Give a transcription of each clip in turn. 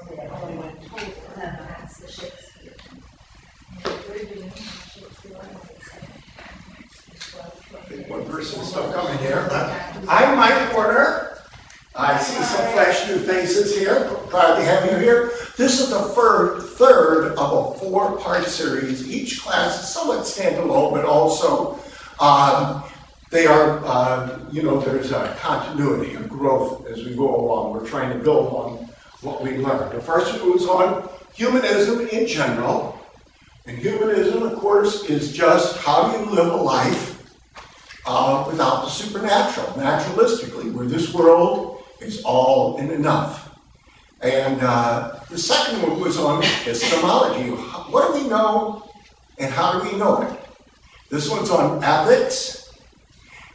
they only went told for them, that's the Shakespeare. One person still coming here. I'm Mike Werner. I see some fresh new faces here. Glad to have you here. This is the third of a four-part series. Each class is somewhat standalone, but also they are, there's a continuity, a growth as we go along. We're trying to build on what we learned. The first one was on humanism in general. And humanism, of course, is just how do you live a life without the supernatural, naturalistically, where this world is all and enough. And the second one was on epistemology. What do we know and how do we know it? This one's on ethics.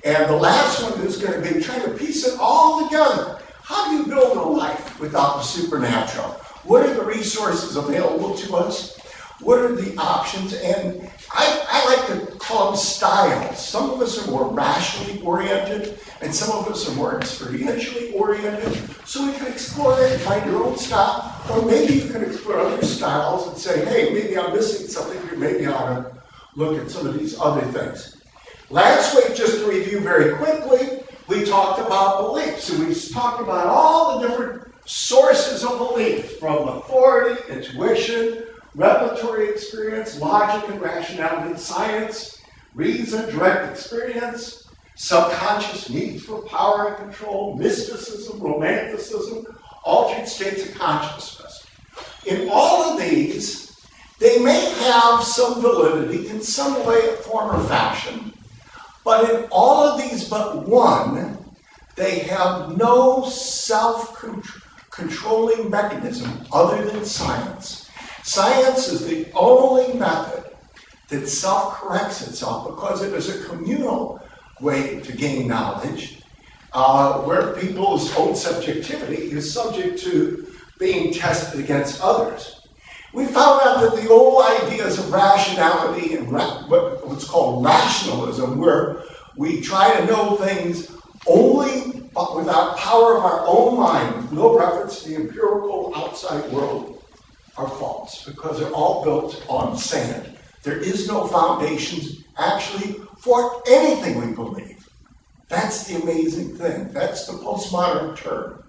And the last one is going to be trying to piece it all together. How do you build a life without the supernatural? What are the resources available to us? What are the options? And I like to call them styles. Some of us are more rationally oriented, and some of us are more experientially oriented. So we can explore that and find your own style. Or maybe you can explore other styles and say, hey, maybe I'm missing something here. Maybe I ought to look at some of these other things. Last week, just to review very quickly, we talked about beliefs. And we talked about all the different sources of belief, from authority, intuition, revelatory experience, logic and rationality, science, reason, direct experience, subconscious needs for power and control, mysticism, romanticism, altered states of consciousness. In all of these, they may have some validity in some way, form, or fashion, but in all of these but one, they have no self-controlling mechanism other than science. Science is the only method that self-corrects itself because it is a communal way to gain knowledge, where people's own subjectivity is subject to being tested against others. We found out that the old ideas of rationality and what's called rationalism, where we try to know things only but without power of our own mind, with no reference to the empirical outside world, are false, because they're all built on sand. There is no foundations actually for anything we believe. That's the amazing thing. That's the postmodern term,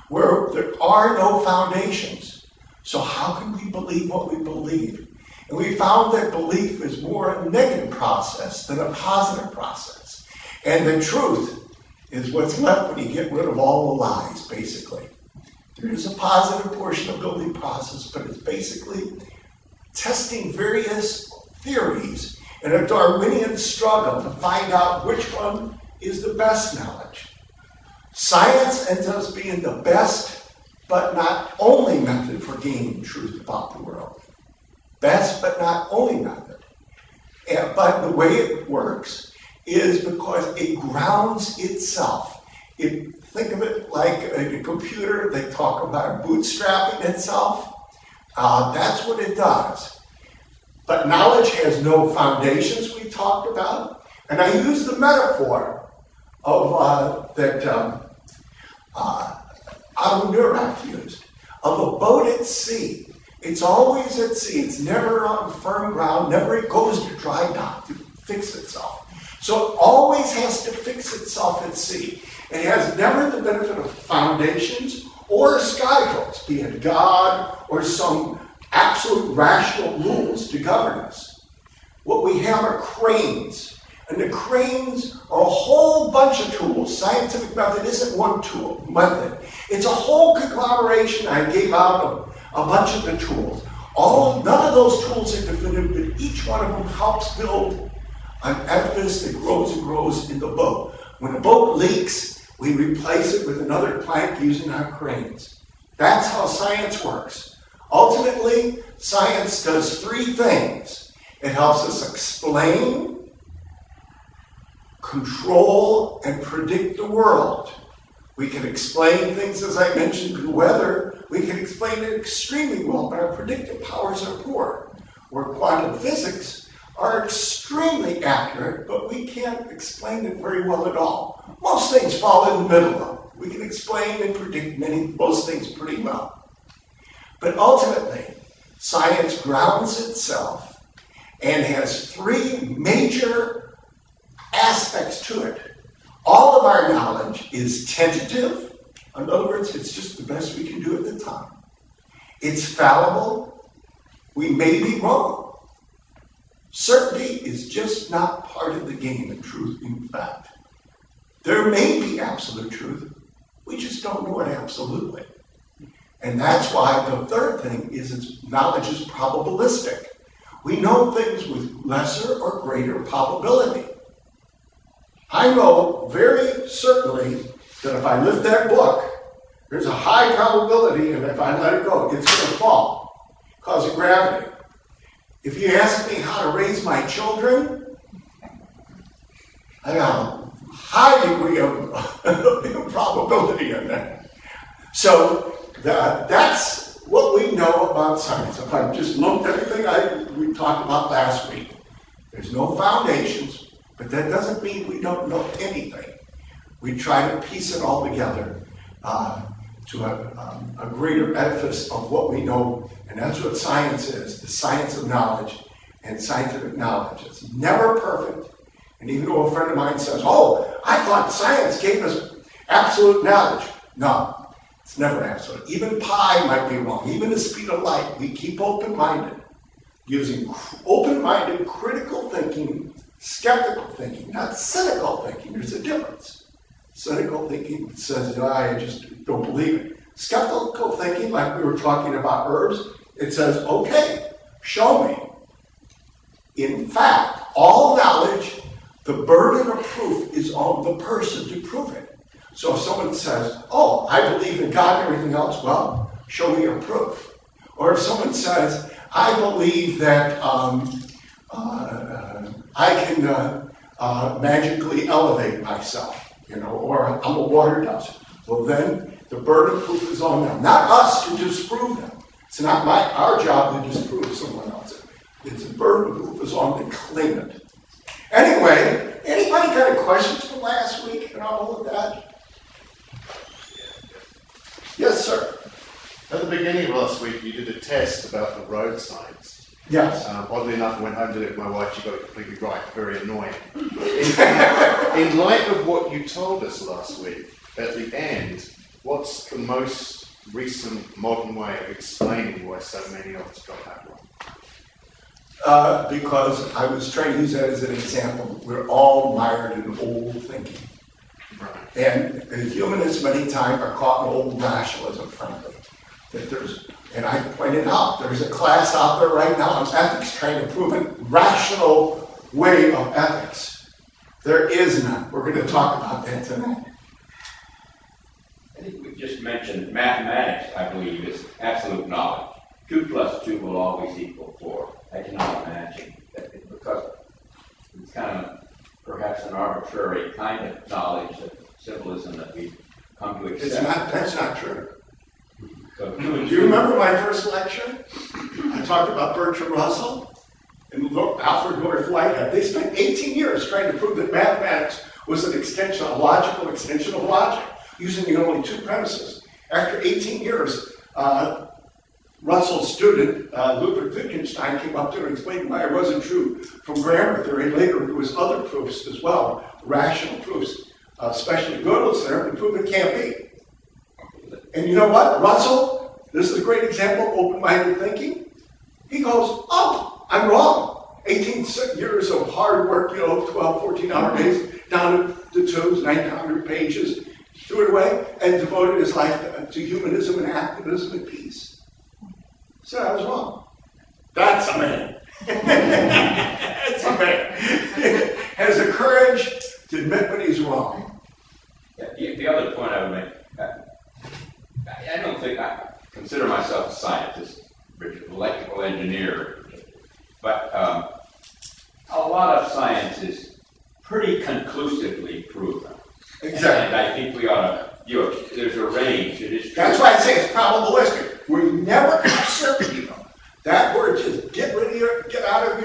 where there are no foundations. So how can we believe what we believe? And we found that belief is more a negative process than a positive process. And the truth is what's left when you get rid of all the lies, basically. There is a positive portion of building process, but it's basically testing various theories in a Darwinian struggle to find out which one is the best knowledge. Science ends up being the best, but not only method for gaining truth about the world. Best, but not only method. But the way it works is because it grounds itself. Think of it like a computer. They talk about bootstrapping itself. That's what it does. But knowledge has no foundations, we talked about. And I use the metaphor of that Otto Neurath used, of a boat at sea. It's always at sea. It's never on firm ground. Never it goes to dry dock to fix itself. So it always has to fix itself at sea. It has never the benefit of foundations or skyhooks, be it God or some absolute rational rules to govern us. What we have are cranes. And the cranes are a whole bunch of tools. Scientific method isn't one tool, method. It's a whole conglomeration I gave out of a bunch of the tools. None of those tools are definitive, but each one of them helps build an edifice that grows and grows in the boat. When a boat leaks, we replace it with another plank using our cranes. That's how science works. Ultimately, science does three things. It helps us explain, control, and predict the world. We can explain things, as I mentioned, the weather. We can explain it extremely well, but our predictive powers are poor. Where quantum physics are extremely accurate, but we can't explain it very well at all. Most things fall in the middle of it. We can explain and predict most things pretty well. But ultimately, science grounds itself and has three major aspects to it. All of our knowledge is tentative. In other words, it's just the best we can do at the time. It's fallible. We may be wrong. Certainty is just not part of the game in truth, in fact. There may be absolute truth. We just don't know it absolutely. And that's why the third thing is knowledge is probabilistic. We know things with lesser or greater probability. I know very certainly that if I lift that book, there's a high probability, and if I let it go, it's going to fall because of gravity. If you ask me how to raise my children, I got a high degree of probability in that. So that's what we know about science. If I just looked at everything we talked about last week, there's no foundations, but that doesn't mean we don't know anything. We try to piece it all together to a greater edifice of what we know, and that's what science is, the science of knowledge and scientific knowledge. It's never perfect, and even though a friend of mine says, oh, I thought science gave us absolute knowledge. No, it's never absolute. Even pi might be wrong, even the speed of light. We keep open-minded, using open-minded critical thinking, skeptical thinking, not cynical thinking. There's a difference. Cynical thinking says, I just don't believe it. Skeptical thinking, like we were talking about herbs, it says, okay, show me. In fact, all knowledge, the burden of proof is on the person to prove it. So if someone says, oh, I believe in God and everything else, well, show me your proof. Or if someone says, I believe that I can magically elevate myself, or I'm a water dust. Well, then the burden of proof is on them, not us to disprove them. It's not our job to disprove someone else. It's the burden of proof is on the claimant. Anyway, anybody got any questions from last week and all of that? Yes, sir. At the beginning of last week, you did a test about the road signs. Yes. Oddly enough, I went home to do it with my wife. She got it completely right. Very annoying. In light of what you told us last week, at the end, what's the most recent modern way of explaining why so many of us got that wrong? Because I was trying to use that as an example. We're all mired in old thinking. Right. And humanists many times are caught in old rationalism, frankly. And I pointed out, there's a class out there right now on ethics trying to prove a rational way of ethics. There is none. We're going to talk about that tonight. I think we just mentioned mathematics, I believe, is absolute knowledge. 2 plus 2 will always equal 4. I cannot imagine that because it's kind of perhaps an arbitrary kind of knowledge of symbolism that we've come to accept. That's not true. So, Do you remember my first lecture? I talked about Bertrand Russell and Alfred North Whitehead. They spent 18 years trying to prove that mathematics was an extension, a logical extension of logic, using only 2 premises. After 18 years, Russell's student, Ludwig Wittgenstein, came up there and explained why it wasn't true from grammar theory. Later, there was other proofs as well, rational proofs, especially Gödel's there, to prove it can't be. And you know what? Russell, this is a great example of open-minded thinking. He goes, oh, I'm wrong. 18 years of hard work, 12, 14-hour days, down to tomes, 900 pages, threw it away, and devoted his life to humanism and activism and peace. So I was wrong. That's a man. That's a man. Has the courage to admit when he's wrong. Yeah, the other point I would make, I don't think I consider myself a scientist, electrical engineer, but a lot of science is pretty conclusively proven. Exactly. And I think we ought to, there's a range. It is true. That's why I say it's probabilistic. We never have certainty though. That word, just get out of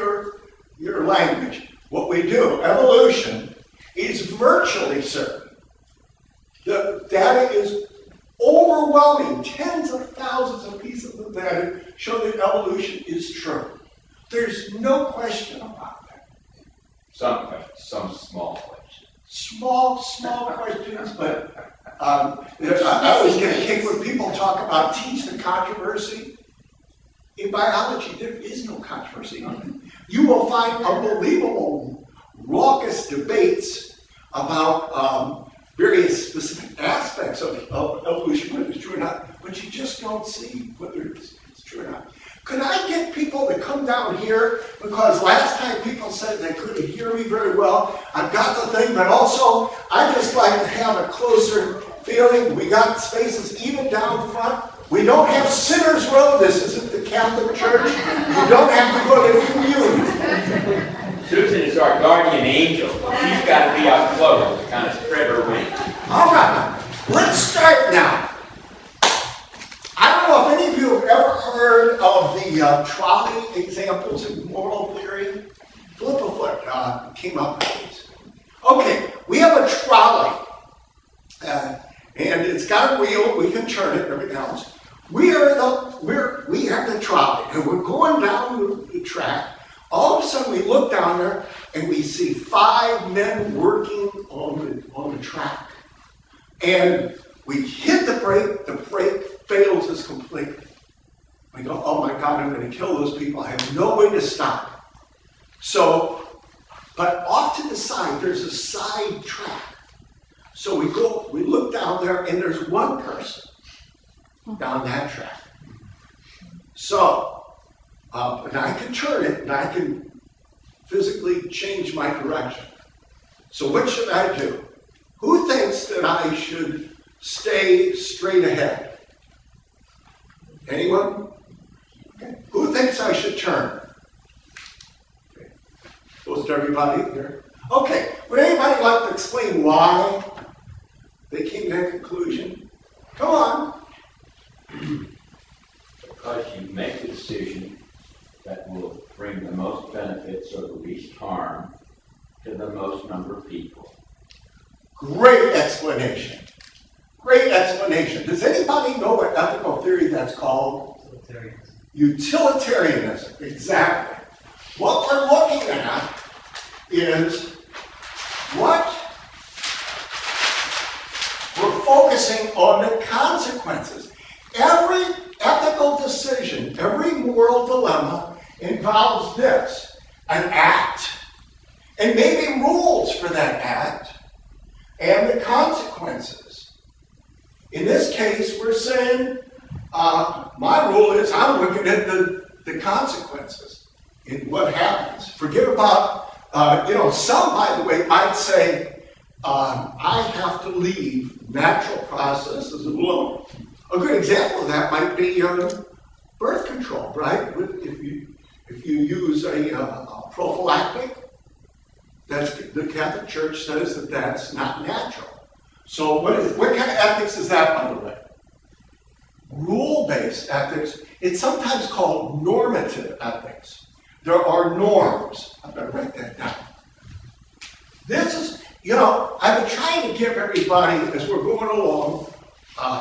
your language. What we do, evolution, is virtually certain. The data is overwhelming, tens of thousands of pieces of that show that evolution is true. There's no question about that. Some questions, some small questions. Small questions, but I always get a kick when people talk about teach the controversy. In biology, there is no controversy on it. You will find unbelievable, raucous debates about various specific aspects of evolution, whether it's true or not, but you just don't see whether it's true or not. Could I get people to come down here? Because last time people said they couldn't hear me very well. I've got the thing, but also I just like to have a closer feeling. We got spaces even down front. We don't have Sinners Row. This isn't the Catholic Church. You don't have to go to communion. Susan is our guardian angel. She's got to be up close to kind of spread her wings. All right, let's start now. I don't know if any of you have ever heard of the trolley examples in moral theory. Flip a foot came up with these. Okay, we have a trolley, and it's got a wheel. We can turn it and everything else. We have the trolley, and we're going down the track. All of a sudden, we look down there, and we see 5 men working on the track. And we hit the brake fails us completely. We go, oh my God, I'm going to kill those people. I have no way to stop. So, but off to the side, there's a side track. So we look down there, and there's one person down that track. So, and I can turn it, and I can physically change my direction. So what should I do? Who thinks that I should stay straight ahead? Anyone? Okay. Who thinks I should turn? Okay. Most everybody here. Okay. Would anybody like to explain why they came to that conclusion? Come on. Because you make the decision that will bring the most benefits or the least harm to the most number of people. Great explanation. Great explanation. Does anybody know what ethical theory that's called? Utilitarianism. Exactly. What we're looking at is what we're focusing on the consequences. Every ethical decision, every moral dilemma involves this, an act, and maybe rules for that act, and the consequences. In this case, we're saying, my rule is I'm looking at the consequences in what happens. Forget about, some, by the way, might say, I have to leave natural processes alone. A good example of that might be birth control, right? If you use a prophylactic, the Catholic Church says that that's not natural. So what kind of ethics is that, by the way? Rule-based ethics. It's sometimes called normative ethics. There are norms. I better write that down. This is, I've been trying to give everybody, as we're going along,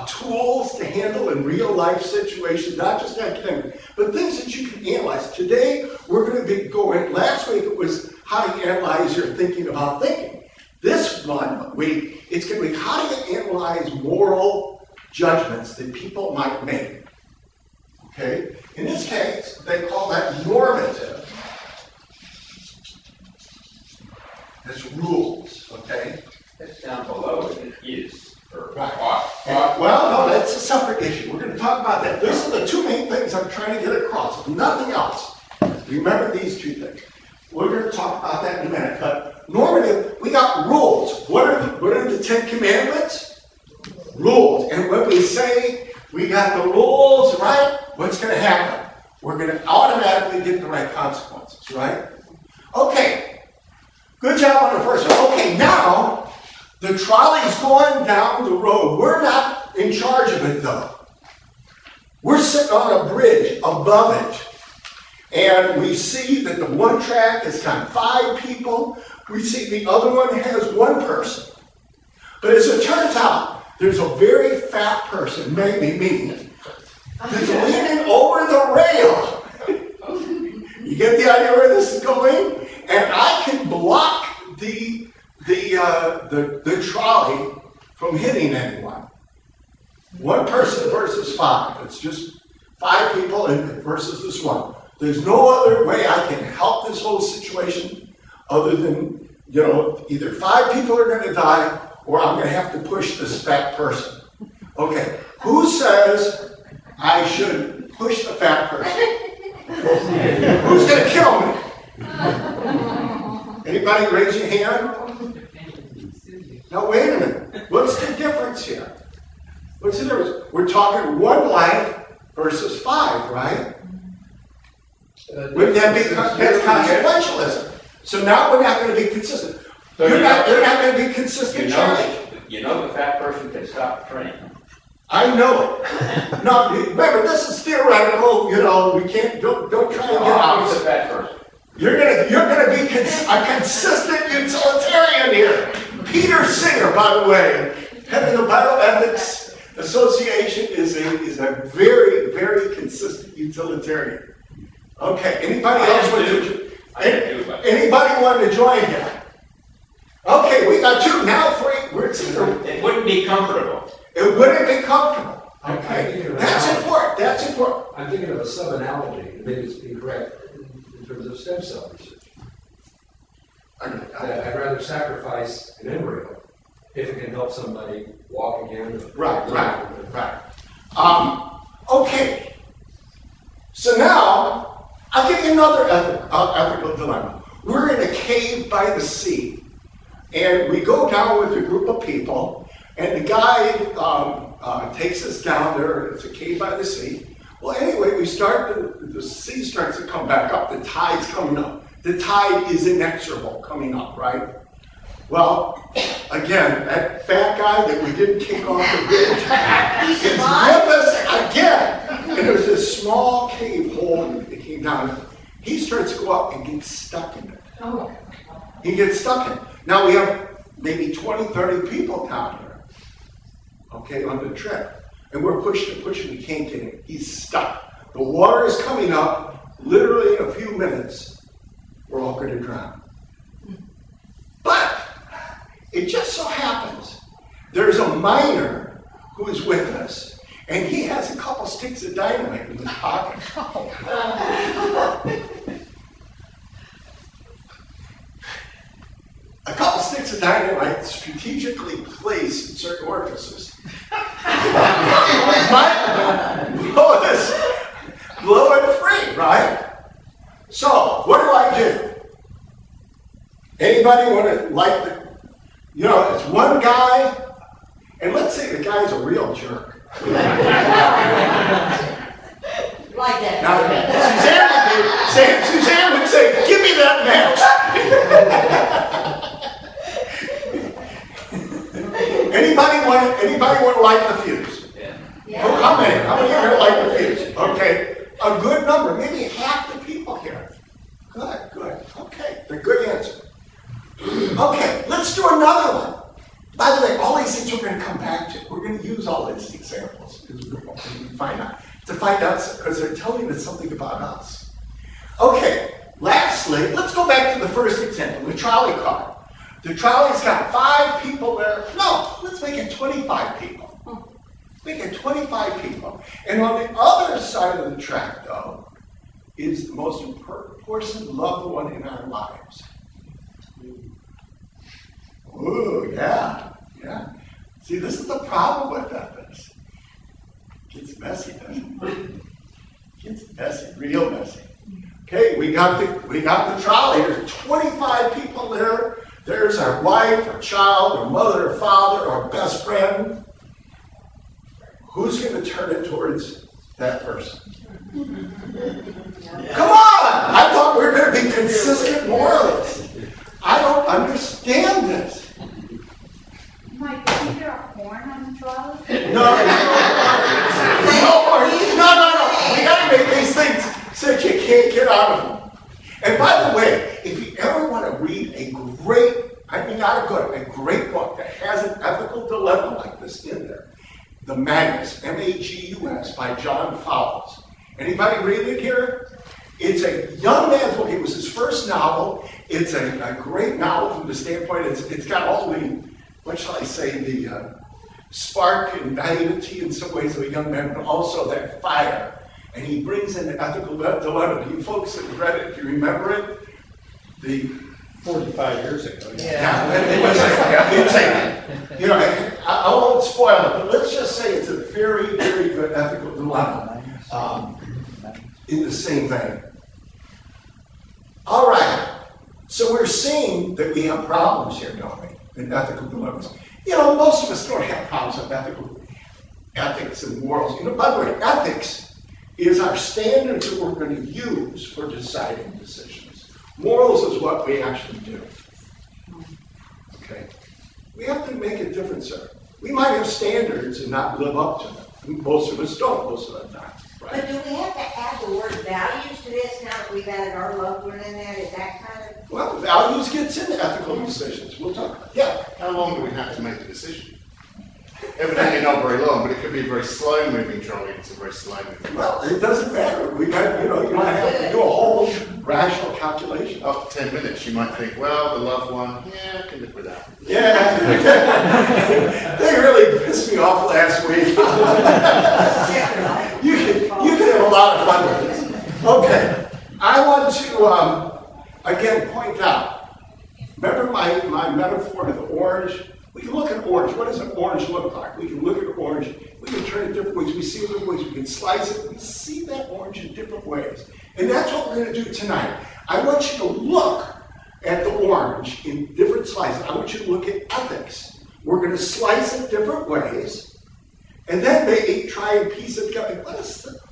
tools to handle in real-life situations, not just academic, but things that you can analyze. Today, we're going to be going, last week it was how to analyze your thinking about thinking. This one week, it's going to be how do you analyze moral judgments that people might make. Okay? In this case, they call that normative. That's rules, okay? That's down below it is. Right. Well, no, that's a separate issue. We're going to talk about that. These are the two main things I'm trying to get across. Nothing else. Remember these two things. We're going to talk about that in a minute. But normative, we got rules. What are the 10 Commandments? Rules. And when we say we got the rules, right, what's going to happen? We're going to automatically get the right consequences, right? Okay. Good job on the first one. Okay, now the trolley's going down the road. We're not in charge of it, though. We're sitting on a bridge above it. And we see that the one track has got 5 people. We see the other one has 1 person. But as it turns out, there's a very fat person, maybe me, that's leaning over the rail. You get the idea where this is going? And I can block the trolley from hitting anyone. One person versus 5. It's just 5 people versus this one. There's no other way I can help this whole situation other than, either 5 people are going to die or I'm going to have to push this fat person. Okay, who says I should push the fat person? Who's going to kill me? Anybody raise your hand? Now wait a minute. What's the difference here? What's the difference? We're talking 1 life versus 5, right? Wouldn't that be that's consequentialism? So now we're not going to be consistent. So you're not going to be consistent, Charlie. The fat person can stop the train. I know it. No, remember, this is theoretical. We can't. Don't try to get out. The fat person. You're gonna be a consistent utilitarian here. Peter Singer, by the way, head of the Bioethics Association, is a very, very consistent utilitarian. Okay. Anybody else want to join here? Okay, we got 2 now. 3. It wouldn't be comfortable. It wouldn't be comfortable. Okay, that's important. That's important. I'm thinking of a sub-analogy, maybe it's incorrect, in terms of stem cell research. I'd rather sacrifice an embryo if it can help somebody walk again. Right. Okay. So now, I'll give you another ethical dilemma. We're in a cave by the sea, and we go down with a group of people. And the guide takes us down there. It's a cave by the sea. Well, anyway, the sea starts to come back up. The tide's coming up. The tide is inexorable coming up, right? Well, again, that fat guy that we didn't kick off the bridge is with us again. And there's this small cave hole that came down. He starts to go up and gets stuck in it. He gets stuck in it. Now we have maybe 20, 30 people down here. Okay, on the trip. And we're pushing, we can't get him. He's stuck. The water is coming up. Literally in a few minutes, we're all going to drown. But it just so happens there's a miner who is with us, and he has a couple sticks of dynamite in his pocket. A couple sticks of dynamite strategically placed in certain orifices might blow it free, right? So, what do I do? Anybody want to it's one guy, and let's say the guy's a real jerk. Like that. Now, Suzanne would say, give me that match. Anybody want to light the fuse? Yeah. Oh, how many? How many are going to light the fuse? Okay, a good number, maybe half the people here. Good. Okay, a good answer. Okay, let's do another one. By the way, all these things we're going to come back to. We're going to use all these examples to find out, because they're telling us something about us. Okay, lastly, let's go back to the first example, the trolley car. The trolley's got 5 people there. No, let's make it 25 people. Make it 25 people. And on the other side of the track, though, is the most important loved one in our lives. Ooh, yeah. See, this is the problem with ethics. It gets messy, doesn't it? It gets messy, real messy. Okay, we got the trolley. There's 25 people there. There's our wife, our child, our mother, our father, our best friend. Who's going to turn it towards that person? Come on! I thought we were going to be consistent moralists. I don't understand this. Mike, isn't there a horn on the trolley? No. We got to make these things so that you can't get out of them. And by the way, if you ever want to read a great book that has an ethical dilemma like this in there, The Magus, M-A-G-U-S, by John Fowles. Anybody read it here? It's a young man's book. It was his first novel. It's a great novel from the standpoint, it's got all the, what shall I say, the spark and naivety in some ways of a young man, but also that fire. And he brings in the ethical dilemma. You folks that read it, do you remember it? The 45 years ago. You know, I won't spoil it, but let's just say it's a very, very good ethical dilemma in the same vein. All right, so we're seeing that we have problems here, don't we, in ethical dilemmas. You know, most of us don't have problems with ethics and morals. You know, by the way, ethics is our standards that we're going to use for deciding decisions. Morals is what we actually do. Okay? We have to make a difference there. We might have standards and not live up to them. Most of us don't, most of us not. Right? But do we have to add the word values to this now that we've added our loved one in there? Is that kind of... Well, values gets into ethical decisions. We'll talk about it. Yeah. How long do we have to make the decision? Evidently not very long, but it could be a very slow-moving trolley. It's a very slow-moving. Well, it doesn't matter. We got, you know, you might have to do a whole rational calculation. After 10 minutes, you might think, well, the loved one, yeah, I can live with that. Yeah. They really pissed me off last week. you can have a lot of fun with this. Okay. I want to, again, point out, remember my metaphor of the orange? We can look at orange. What does an orange look like? We can look at orange. We can turn it different ways. We see it different ways. We can slice it. We see that orange in different ways. And that's what we're going to do tonight. I want you to look at the orange in different slices. I want you to look at ethics. We're going to slice it different ways. And then maybe try and piece it together.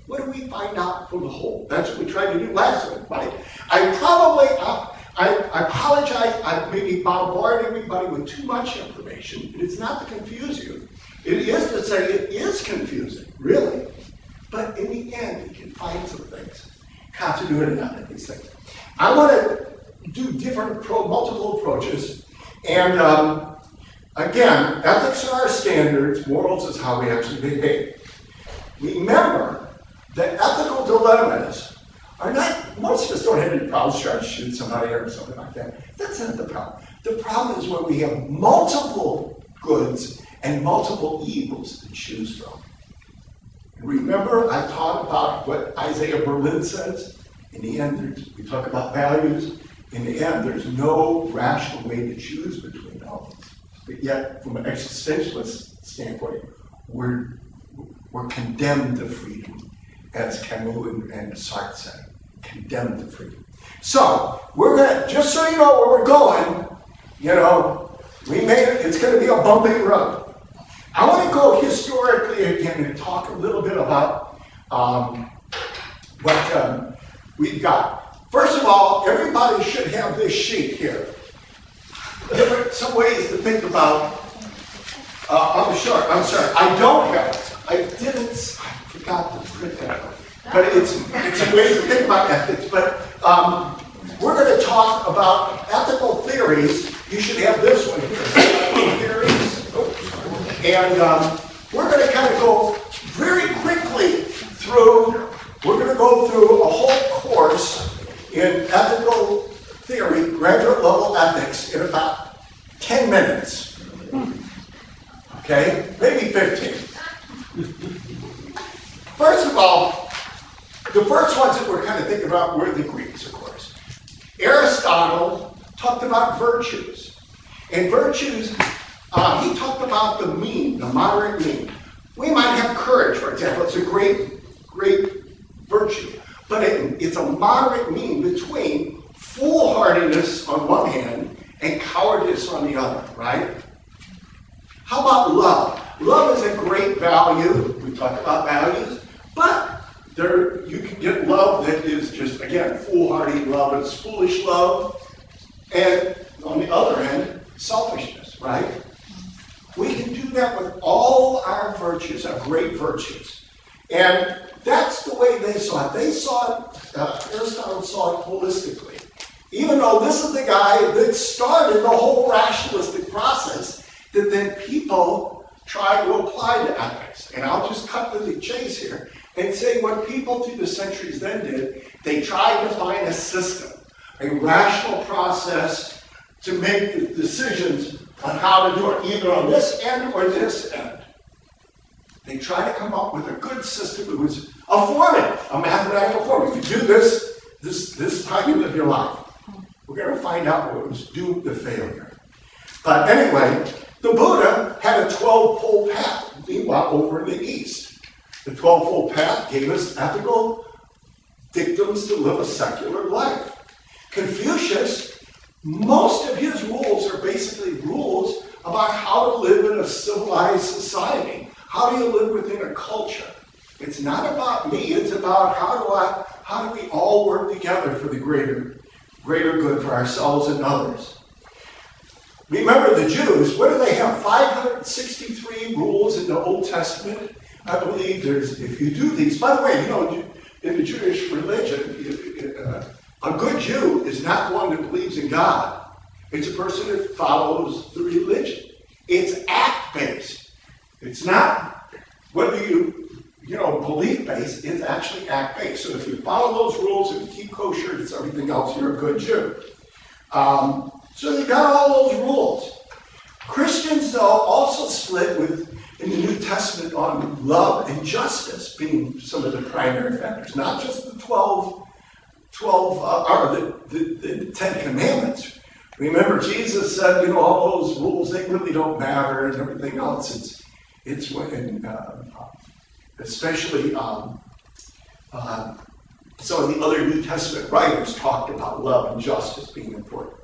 What do we find out from the whole? That's what we tried to do last week, right? I apologize, I maybe bombard everybody with too much information. It's not to confuse you. It is to say it is confusing, really. But in the end, you can find some things. Continuity on these things. I want to do different, multiple approaches. And again, ethics are our standards, morals is how we actually behave. Remember that ethical dilemmas are not, most of us don't have any problems trying to shoot somebody or something like that. That's not the problem. The problem is when we have multiple goods and multiple evils to choose from. Remember, I talked about what Isaiah Berlin says? In the end, we talk about values. In the end, there's no rational way to choose between all of these. But yet, from an existentialist standpoint, we're condemned to freedom, as Camus and Sartre said. Condemned to freedom. So, we're going to, just so you know where we're going, you know, we made it, it's going to be a bumpy road. I want to go historically again and talk a little bit about what we've got. First of all, everybody should have this sheet here. Some ways to think about, I'm sorry, I don't have it. I forgot to print that one. But it's a way to think about ethics. But we're going to talk about ethical theories. You should have this one here. And we're going to kind of go very quickly through, we're going to go through a whole course in ethical theory, graduate level ethics, in about 10 minutes. Okay? Maybe 15. First of all, the first ones that we're kind of thinking about were the Greeks, of course. Aristotle talked about virtues. And virtues, he talked about the mean, the moderate mean. We might have courage, for example. It's a great virtue. But it's a moderate mean between foolhardiness on one hand and cowardice on the other, right? How about love? Love is a great value. We talk about values. But you can get love that is just, again, foolhardy love. It's foolish love. And on the other end, selfishness, right? We can do that with all our virtues, our great virtues. And that's the way they saw it. They saw it, Aristotle saw it holistically. Even though this is the guy that started the whole rationalistic process that then people try to apply to ethics. And I'll just cut to the chase here and say what people through the centuries then did, they tried to find a system, a rational process to make the decisions on how to do it, either on this end or this end. They tried to come up with a good system. It was a formula, a mathematical formula. If you do this, this is how you live your life. We're going to find out what was doomed to failure. But anyway, the Buddha had a 12-fold path, meanwhile, over in the East. The 12-fold path gave us ethical dictums to live a secular life. Confucius, most of his rules are basically rules about how to live in a civilized society. How do you live within a culture? It's not about me, it's about how do we all work together for the greater good for ourselves and others. Remember the Jews, what do they have? 563 rules in the Old Testament. I believe if you do these, by the way, in the Jewish religion, a good Jew is not one that believes in God. It's a person that follows the religion. It's act-based. It's not whether belief-based, it's actually act-based. So if you follow those rules and you keep kosher, it's everything else, you're a good Jew. So they got all those rules. Christians, though, also split in the New Testament on love and justice being some of the primary factors, not just the 10 Commandments. Remember, Jesus said, all those rules, they really don't matter and everything else. It's when, especially some of the other New Testament writers talked about love and justice being important.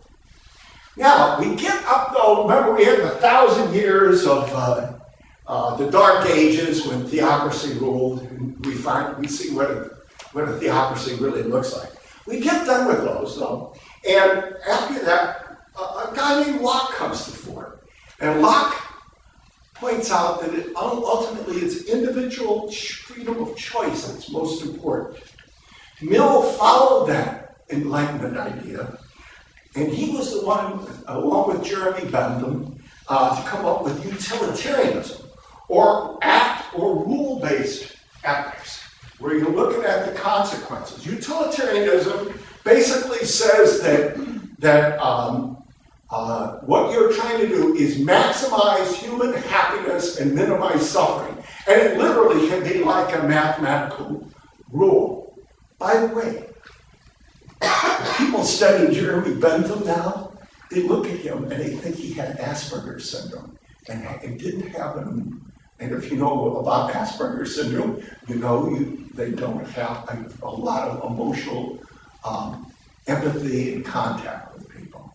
Now, we get up, though, remember we had 1,000 years of the Dark Ages when theocracy ruled, and we see what a theocracy really looks like. We get done with those, though, and after that, a guy named Locke comes to the fore. And Locke points out that ultimately it's individual freedom of choice that's most important. Mill followed that Enlightenment idea, and he was the one, along with Jeremy Bentham, to come up with utilitarianism, or act or rule-based ethics, where you're looking at the consequences. Utilitarianism basically says that what you're trying to do is maximize human happiness and minimize suffering. And it literally can be like a mathematical rule. By the way, people studying Jeremy Bentham now, they look at him and they think he had Asperger's syndrome. And it didn't happen. And if you know about Asperger's syndrome, they don't have a lot of emotional empathy and contact with people.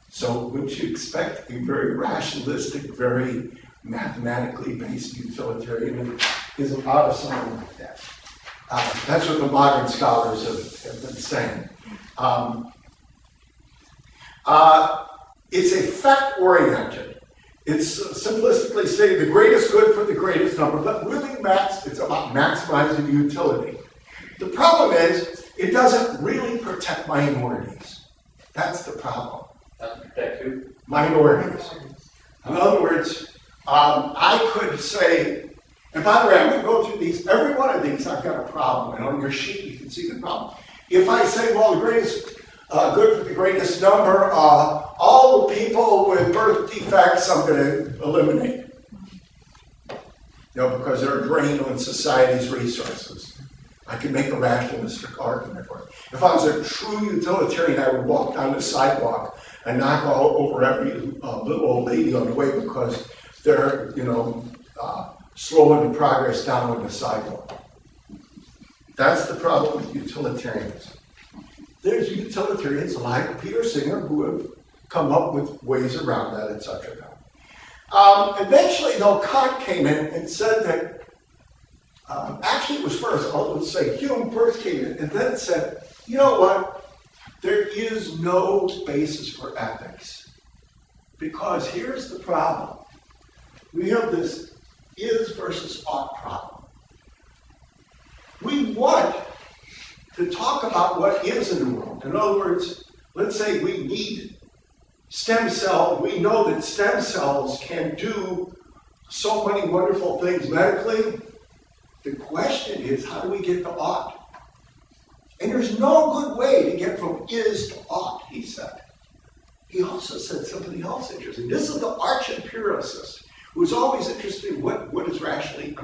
So would you expect a very rationalistic, very mathematically based utilitarianism out of something like that? That's what the modern scholars have been saying. It's effect-oriented. It's simplistically stated the greatest good for the greatest number, but really it's about maximizing utility. The problem is, it doesn't really protect minorities. That's the problem. Doesn't protect who? Minorities. In other words, I could say, and by the way, I'm going to go through these, every one of these I've got a problem, and on your sheet you can see the problem. If I say, well, the greatest good for the greatest number, all the people with birth defects I'm going to eliminate. Because they're a drain on society's resources. I can make a rationalistic argument for it. If I was a true utilitarian, I would walk down the sidewalk and knock all over every little old lady on the way because they're, slowing the progress down on the sidewalk. That's the problem with utilitarianism. There's utilitarians like Peter Singer who have come up with ways around that, etc. Eventually, though, Kant came in and said that, actually it was first, let's say Hume first came in and then said, you know what, there is no basis for ethics. Because here's the problem. We have this is versus ought problem. We want to talk about what is in the world. In other words, let's say we need stem cell. We know that stem cells can do so many wonderful things medically. The question is, how do we get to ought? And there's no good way to get from is to ought, he said. He also said something else interesting. This is the arch-empiricist who's always interested in what is rationally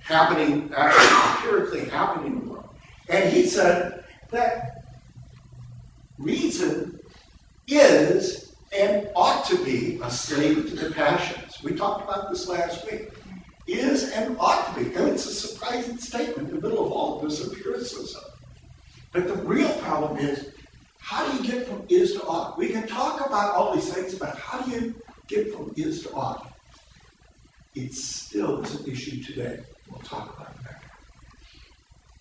happening, empirically happening in the world. And he said that reason is and ought to be a slave to the passions. We talked about this last week. Is and ought to be. And it's a surprising statement in the middle of all of this empiricism. But the real problem is, how do you get from is to ought? We can talk about all these things, but how do you get from is to ought? It still is an issue today. We'll talk about that.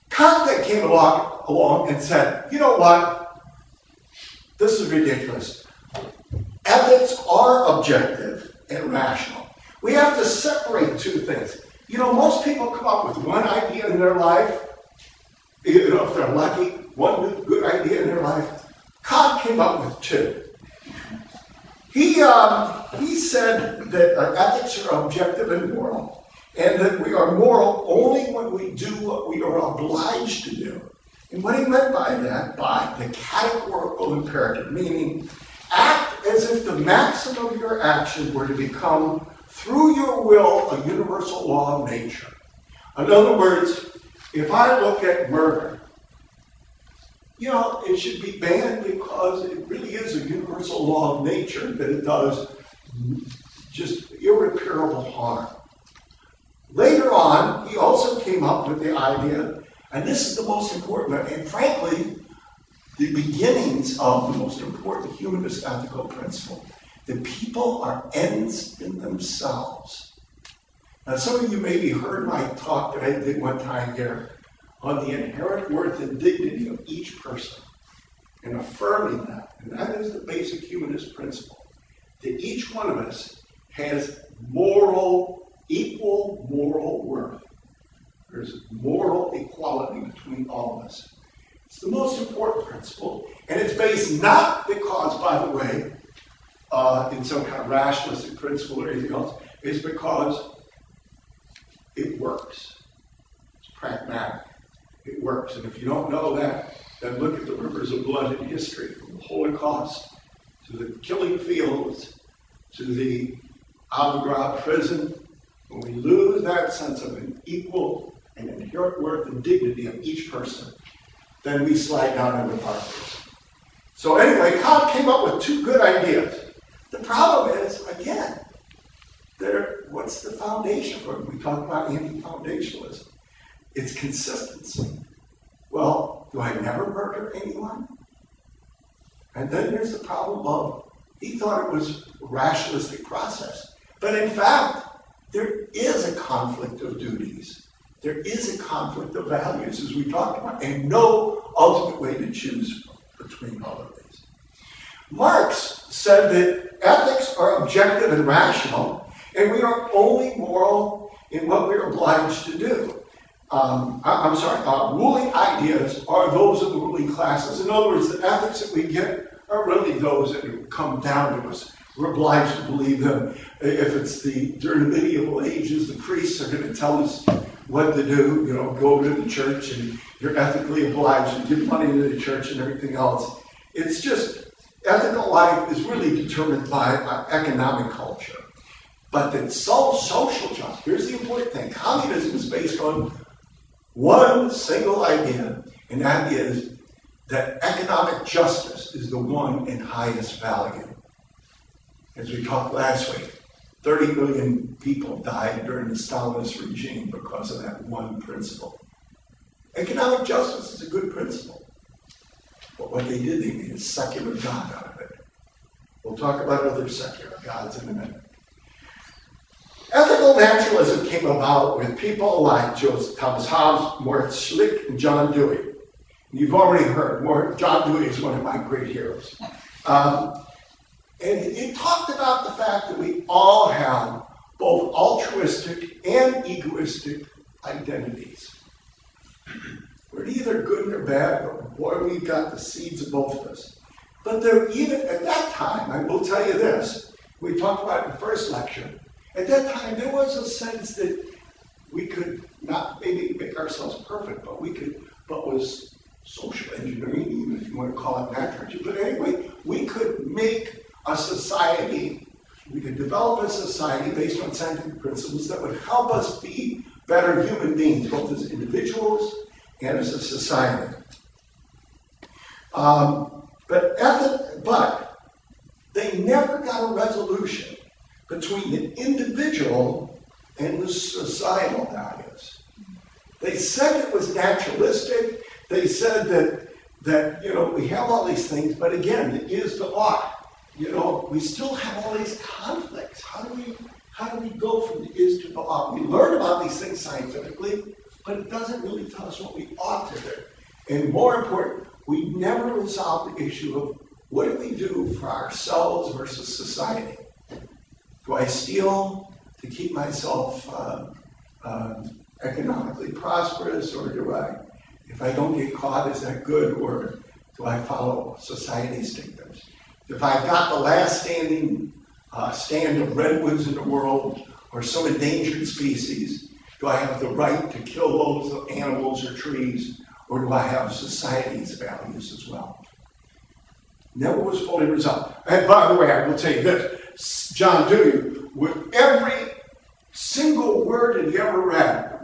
Kant came along and said, you know what? This is ridiculous. Ethics are objective and rational. We have to separate two things. You know, most people come up with one idea in their life, you know, if they're lucky, one good idea in their life. Kant came up with two. He said that ethics are objective and moral, and that we are moral only when we do what we are obliged to do. And what he meant by that, by the categorical imperative, meaning act as if the maximum of your action were to become, through your will, a universal law of nature. In other words, if I look at murder, you know, it should be banned because it really is a universal law of nature that it does just irreparable harm. Later on, he also came up with the idea, and this is the most important, and frankly, the beginnings of the most important humanist ethical principle, that people are ends in themselves. Now, some of you maybe heard my talk that I did one time here on the inherent worth and dignity of each person, and affirming that. And that is the basic humanist principle, that each one of us has equal moral worth. There's moral equality between all of us. It's the most important principle, and it's based not because, by the way, in some kind of rationalistic principle or anything else, it's because it works. It's pragmatic. It works. And if you don't know that, then look at the rivers of blood in history, from the Holocaust to the killing fields to the Abu Ghraib prison. When we lose that sense of an equal and inherent worth and dignity of each person, then we slide down into barbarism. So anyway, Kant came up with two good ideas. The problem is, again, what's the foundation for it? We talk about anti-foundationalism. It's consistency. Well, do I never murder anyone? And then there's the problem of, he thought it was a rationalistic process. But in fact, there is a conflict of duties. There is a conflict of values, as we talked about, and no ultimate way to choose between all of these. Marx said that ethics are objective and rational, and we are only moral in what we are obliged to do. Ruling ideas are those of the ruling classes. In other words, the ethics that we get are really those that come down to us. We're obliged to believe them. If it's during the medieval ages, the priests are going to tell us what to do, you know, go to the church, and you're ethically obliged to give money to the church and everything else. It's just, ethical life is really determined by economic culture. But that social justice, here's the important thing, communism is based on one single idea, and that is that economic justice is the one and highest value. As we talked last week, 30 million people died during the Stalinist regime because of that one principle. Economic justice is a good principle. But what they did, they made a secular god out of it. We'll talk about other secular gods in a minute. Ethical naturalism came about with people like Thomas Hobbes, Moritz Schlick, and John Dewey. You've already heard, John Dewey is one of my great heroes. And it talked about the fact that we all have both altruistic and egoistic identities. We're neither good nor bad, but boy, we've got the seeds of both of us. But there, even at that time, I will tell you this, we talked about it in the first lecture, At that time, there was a sense that we could not maybe make ourselves perfect, but was social engineering, even if you want to call it that. But anyway, we could make a society, we could develop a society based on scientific principles that would help us be better human beings, both as individuals and as a society. But they never got a resolution between the individual and the societal values. They said it was naturalistic. They said that we have all these things, but again, it is the ought. We still have all these conflicts. How do we go from the is to the ought? We learn about these things scientifically, but it doesn't really tell us what we ought to do. And more important, we never resolve the issue of what do we do for ourselves versus society? Do I steal to keep myself economically prosperous, or if I don't get caught, is that good, or do I follow society's dictates? If I've got the last stand of redwoods in the world, or some endangered species, do I have the right to kill those animals or trees, or do I have society's values as well? Never was fully resolved. And by the way, I will tell you this, John Dewey, with every single word that he ever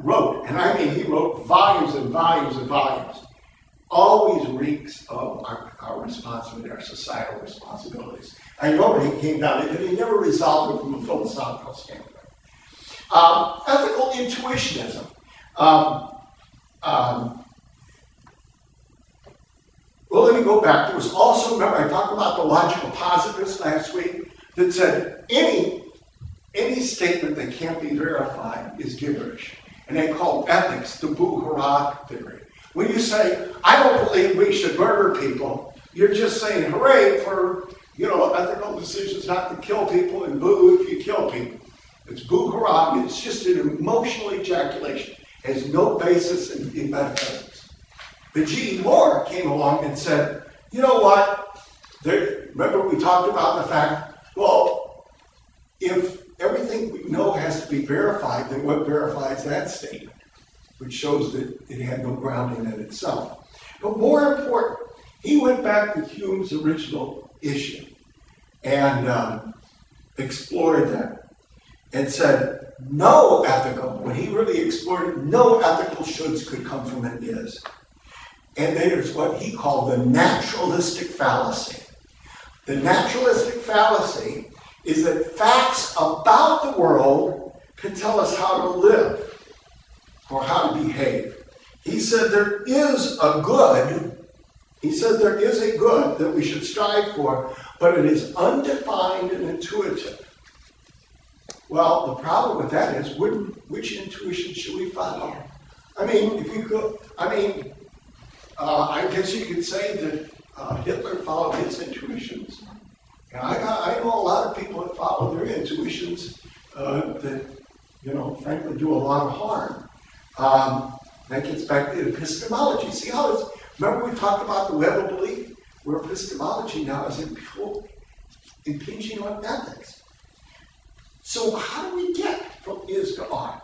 wrote, and I mean he wrote volumes and volumes and volumes, always reeks of our responsibility, our societal responsibilities. I know where he came down, but he never resolved it from a philosophical standpoint. Ethical intuitionism. Well, let me go back. There was also, remember I talked about the logical positivists last week, that said any statement that can't be verified is gibberish. And they called ethics the boo-hurrah theory. When you say, I don't believe we should murder people, you're just saying, hooray for, ethical decisions not to kill people, and boo if you kill people. It's boo-hurrah. It's just an emotional ejaculation. It has no basis in metaphysics. But G.E. Moore came along and said, you know what? Remember we talked about the fact, well, if everything we know has to be verified, then what verifies that statement? Which shows that it had no grounding in itself. But more important, he went back to Hume's original issue and explored that and said, no ethical, when he really explored it, no ethical shoulds could come from an is. And there's what he called the naturalistic fallacy. The naturalistic fallacy is that facts about the world can tell us how to live or how to behave. He said there is a good, that we should strive for, but it is undefined and intuitive. Well, the problem with that is, which intuition should we follow? I guess you could say that Hitler followed his intuitions. And I know a lot of people that follow their intuitions that, frankly do a lot of harm. That gets back to epistemology. See how it's, remember we talked about the web of belief, where epistemology now is impinging on ethics. So how do we get from is to ought?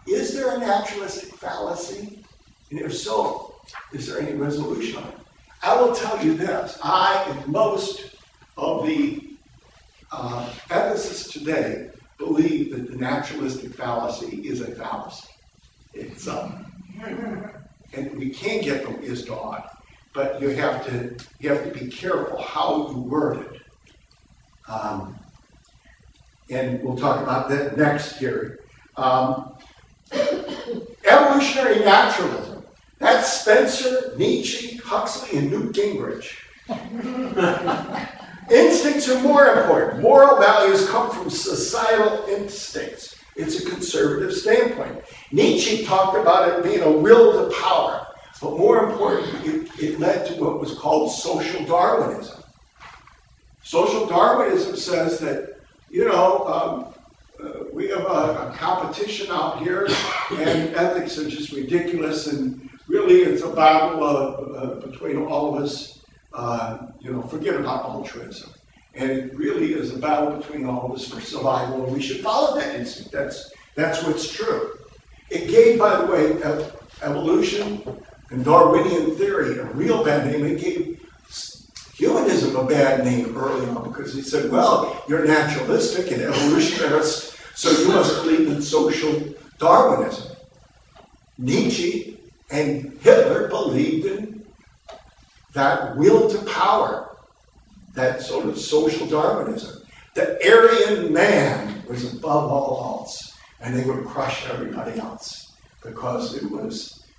Is there a naturalistic fallacy? And if so, is there any resolution on it? I will tell you this. I and most of the ethicists today believe that the naturalistic fallacy is a fallacy. It's and we can get from is to ought, but you have to be careful how you word it. And we'll talk about that next here. Evolutionary naturalism. That's Spencer, Nietzsche, Huxley, and Newt Gingrich. Instincts are more important. Moral values come from societal instincts. It's a conservative standpoint. Nietzsche talked about it being a will to power, but more importantly, it led to what was called social Darwinism. Social Darwinism says that, we have a competition out here, and ethics are just ridiculous, and really it's a battle between all of us. Forget about altruism. And it really is a battle between all of us for survival, and we should follow that instinct. That's what's true. It gave, by the way, evolution and Darwinian theory a real bad name. It gave humanism a bad name early on because he said, well, you're naturalistic and evolutionist, so you must believe in social Darwinism. Nietzsche and Hitler believed in that will to power, that sort of social Darwinism. The Aryan man was above all else, and they would crush everybody else because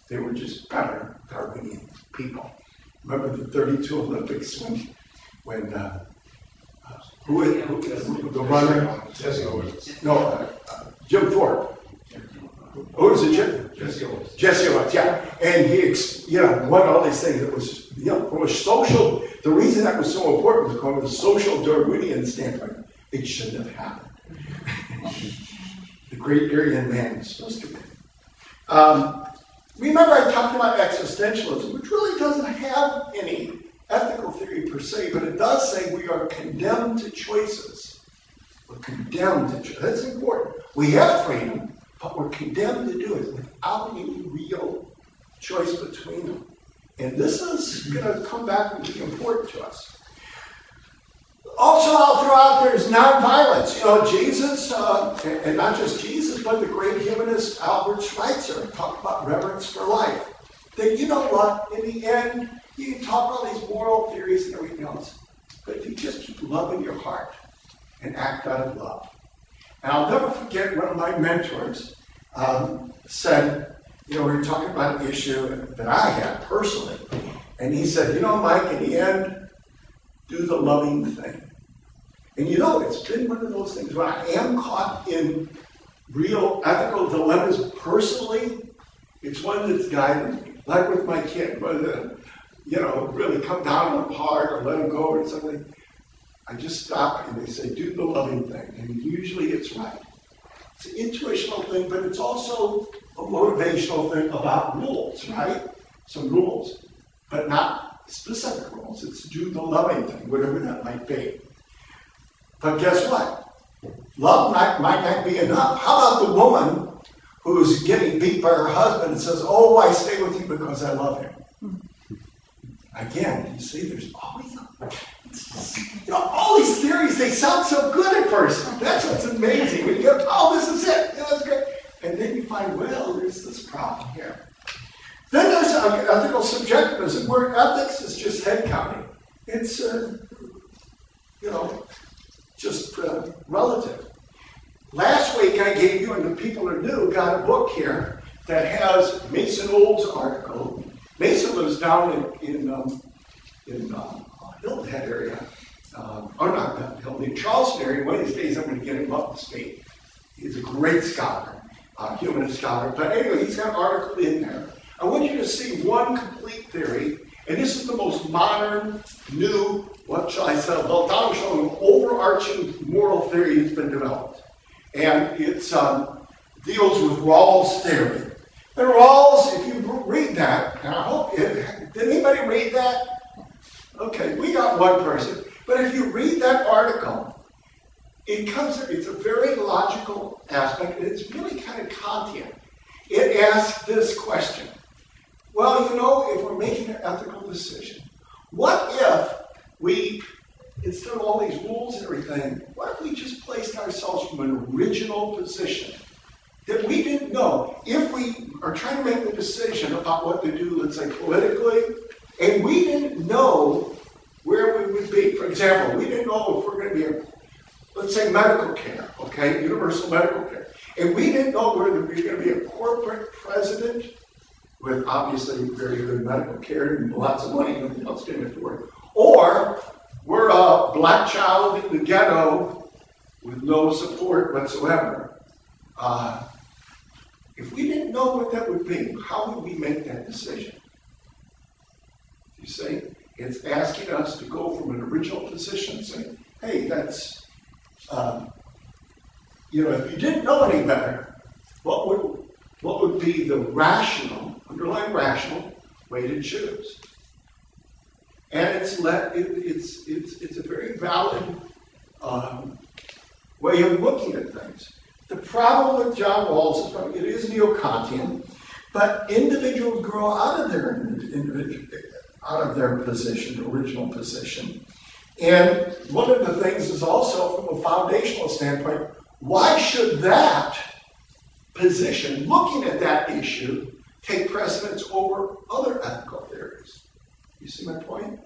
they were just better Darwinian people. Remember the 32 Olympics when the runner? Jim Thorpe. Who was it, Jim? Jesse Owens, yeah. And he, won all these things. It was, from a social, the reason that was so important was from a social Darwinian standpoint. It shouldn't have happened. The great Aryan man is supposed to be. Remember I talked about existentialism, which really doesn't have any ethical theory per se, but it does say we are condemned to choices. We're condemned to choices. That's important. We have freedom, but we're condemned to do it without any real choice between them. And this is going to come back and be important to us. Also, I'll throw out there's nonviolence. Jesus, and not just Jesus, but the great humanist Albert Schweitzer talked about reverence for life. That you know what, in the end, you can talk all these moral theories and everything else, but if you just keep love in your heart and act out of love. And I'll never forget one of my mentors said, we were talking about an issue that I had personally, and he said, Mike, in the end, do the loving thing. And it's been one of those things when I am caught in real ethical dilemmas personally, it's one that's guided me. Like with my kid, whether, really come down on him hard or let him go or something, I just stop and they say, do the loving thing. And usually it's right. It's an intuitional thing, but it's also a motivational thing about rules, right? Some rules, but not specific rules. It's do the loving thing, whatever that might be. But guess what? Love might not be enough. How about the woman who's getting beat by her husband and says, oh, I stay with you because I love him? Again, you see, there's always, all these theories, they sound so good at first. That's what's amazing. We go, oh, this is it. That's great. And then you find, well, there's this problem here. Then there's ethical subjectivism, where ethics is just head counting. It's, just relative. Last week I gave you, and the people who knew, got a book here that has Mason Old's article. Mason lives down in Hilton Head area, or not Hilton, in Charleston area. One of these days I'm going to get him up to speak. He's a great scholar, humanist scholar. But anyway, he's got an article in there. I want you to see one complete theory, and this is the most modern, new, what shall I say, well, Donald showing an overarching moral theory that's been developed. And it deals with Rawls' theory. And Rawls, if you read that, and I hope, did anybody read that? Okay, we got one person. But if you read that article, it's a very logical aspect, and it's really kind of Kantian. It asks this question. Well, if we're making an ethical decision, what if we, instead of all these rules and everything, what if we just placed ourselves from an original position that we didn't know? If we are trying to make the decision about what to do, let's say politically, and we didn't know where we would be. For example, we didn't know if we're going to be let's say medical care, okay, universal medical care. And we didn't know whether we were going to be a corporate president with obviously very good medical care and lots of money, nothing else didn't have to work. Or we're a black child in the ghetto with no support whatsoever. If we didn't know what that would be, how would we make that decision? You see, it's asking us to go from an original position and say, hey, that's, if you didn't know any better, what would be the underlying rational way to choose? And it's a very valid way of looking at things. The problem with John Rawls is it is neo-Kantian, but individuals grow out of their original position. And one of the things is also, from a foundational standpoint, why should that position, looking at that issue, take precedence over other ethical theories? You see my point?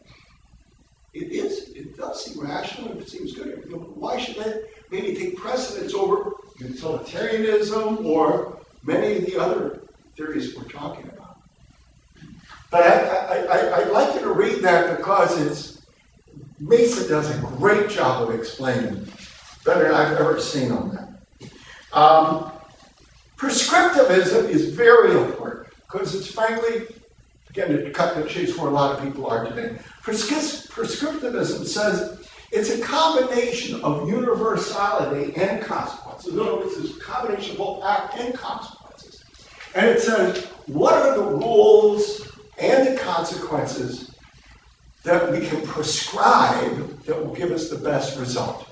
It does seem rational, it seems good. Why should that maybe take precedence over utilitarianism or many of the other theories we're talking about? But I'd like you to read that because Mesa does a great job of explaining, better than I've ever seen on that. Prescriptivism is very important because it's frankly, again, to cut the chase where a lot of people are today. Prescriptivism says it's a combination of universality and consequences. In other words, it's a combination of both act and consequences. And it says, what are the rules and the consequences that we can prescribe that will give us the best result?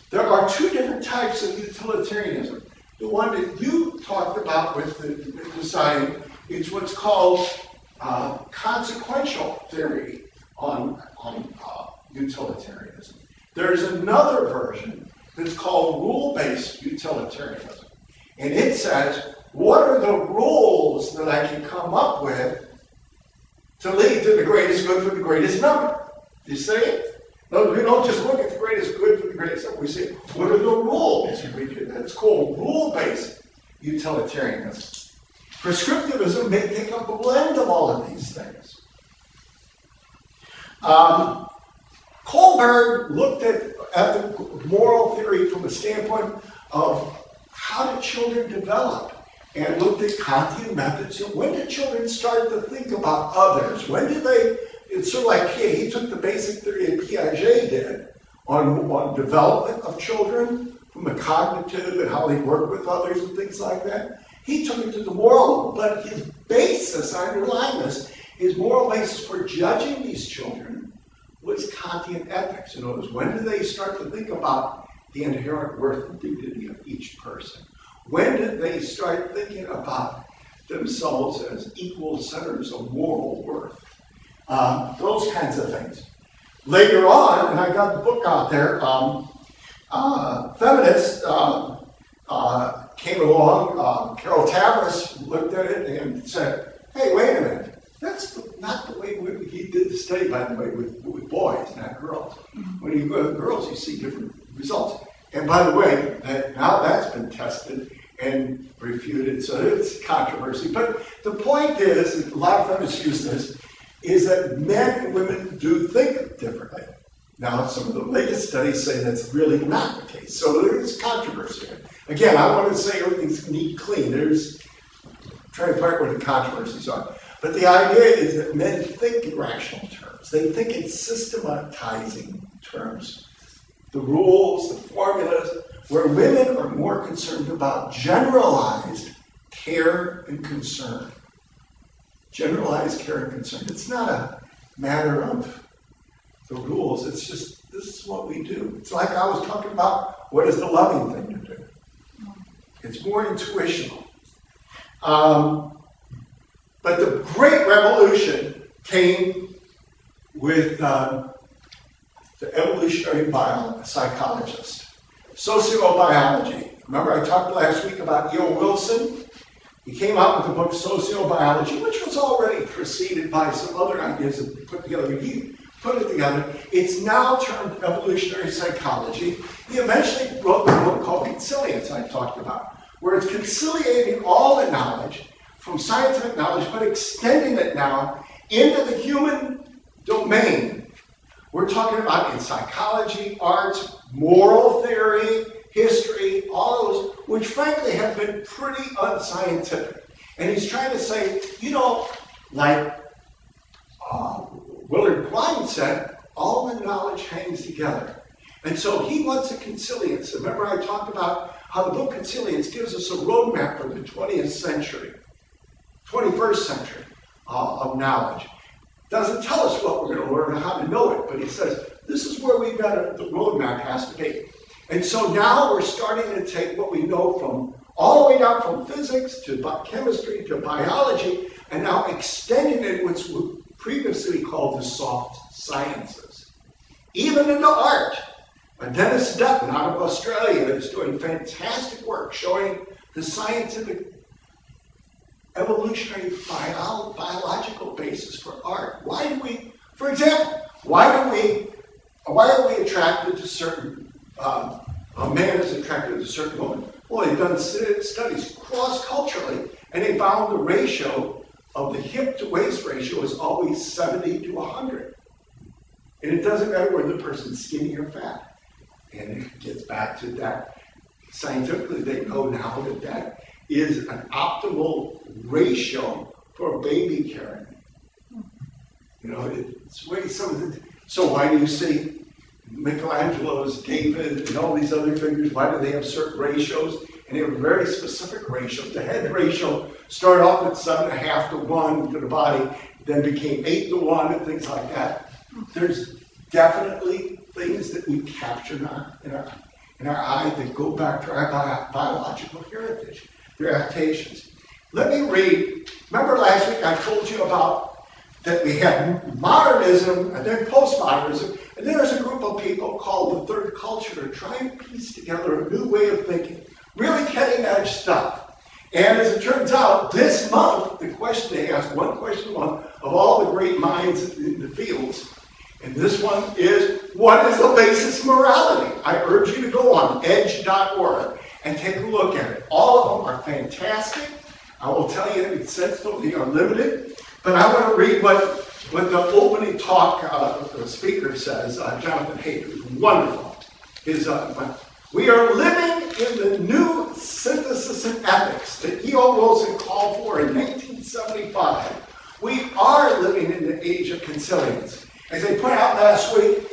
There are two different types of utilitarianism. The one that you talked about with the design is what's called consequential theory on utilitarianism. There's another version that's called rule-based utilitarianism. And it says, what are the rules that I can come up with to lead to the greatest good for the greatest number? You see it? No, we don't just look at the greatest good for the greatest number. We say, what are the rules? That's called rule-based utilitarianism. Prescriptivism may take up a blend of all of these things. Kohlberg looked at the moral theory from a standpoint of how do children develop, and looked at Kantian methods. When do children start to think about others? When do they, it's sort of like he took the basic theory that Piaget did on development of children from the cognitive and how they work with others and things like that. He took it to the moral, but his basis, underlying this, his moral basis for judging these children was Kantian ethics. In other words, when do they start to think about the inherent worth and dignity of each person? When did they start thinking about themselves as equal centers of moral worth? Those kinds of things. Later on, and I got the book out there, feminists came along. Carol Tavris looked at it and said, hey, wait a minute. That's not the way he did the study, by the way, with boys, not girls. When you go to girls, you see different results. And by the way, now that's been tested and refuted, so it's controversy. But the point is, a lot of feminists use this, is that men and women do think differently. Now, some of the latest studies say that's really not the case. So there is controversy. Again, I want to say everything's neat, clean. There's trying to find where the controversies are. But the idea is that men think in rational terms. They think in systematizing terms. The rules, the formulas, where women are more concerned about generalized care and concern. Generalized care and concern. It's not a matter of the rules. It's just, this is what we do. It's like I was talking about, what is the loving thing to do? It's more intuitional. But the great revolution came with the evolutionary psychologist, sociobiology. Remember I talked last week about E.O. Wilson? He came out with the book Sociobiology, which was already preceded by some other ideas that he put together. But he put it together. It's now termed evolutionary psychology. He eventually wrote the book called Consilience I talked about, where it's conciliating all the knowledge from scientific knowledge, but extending it now into the human domain. We're talking about in psychology, arts, moral theory, history, all those, which frankly have been pretty unscientific. And he's trying to say, you know, like Willard Quine said, all the knowledge hangs together. And so he wants a consilience. Remember I talked about how the book Consilience gives us a roadmap for the 20th century, 21st century of knowledge. doesn't tell us what we're going to learn or how to know it, but he says, this is where we've got the roadmap has to be. And so now we're starting to take what we know from all the way down from physics to chemistry to biology, and now extending it what's previously called the soft sciences. Even into art. Dennis Dutton out of Australia is doing fantastic work showing the scientific evolutionary biological basis for art. Why do we, for example, why are we attracted to certain, a man is attracted to a certain woman? Well, they've done studies cross-culturally, and they found the ratio of the hip to waist ratio is always 70 to 100. And it doesn't matter whether the person's skinny or fat. And it gets back to that. Scientifically, they know now that that is an optimal ratio for a baby carrying. You know, it's way so why do you see Michelangelo's David and all these other figures, why do they have certain ratios? And they have very specific ratios. The head ratio started off at 7.5 to 1 to the body, then became 8 to 1 and things like that. There's definitely things that we capture in our eye that go back to our biological heritage, their adaptations. Let me read. Remember last week I told you about that we had modernism and then postmodernism, and there's a group of people called the third culture that are trying to piece together a new way of thinking, really cutting edge stuff. And as it turns out, this month, the question they ask, one question a month, of all the great minds in the fields, and this one is, what is the basis of morality? I urge you to go on edge.org and take a look at it. All of them are fantastic. I will tell you, it's sensible, they are limited. But I want to read what the opening talk the speaker says, Jonathan Haidt. It was wonderful. We are living in the new synthesis and ethics that E.O. Wilson called for in 1975. We are living in the age of consilience. As I pointed out last week,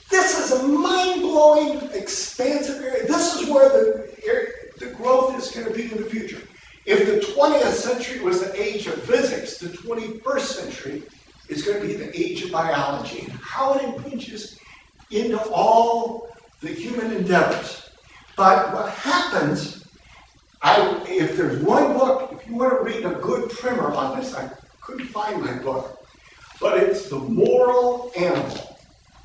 this is a mind-blowing, expansive area. This is where the growth is going to be in the future. If the 20th century was the age of physics, the 21st century is going to be the age of biology and how it impinges into all the human endeavors. But what happens, if there's one book, if you want to read a good primer on this, I couldn't find my book, but it's The Moral Animal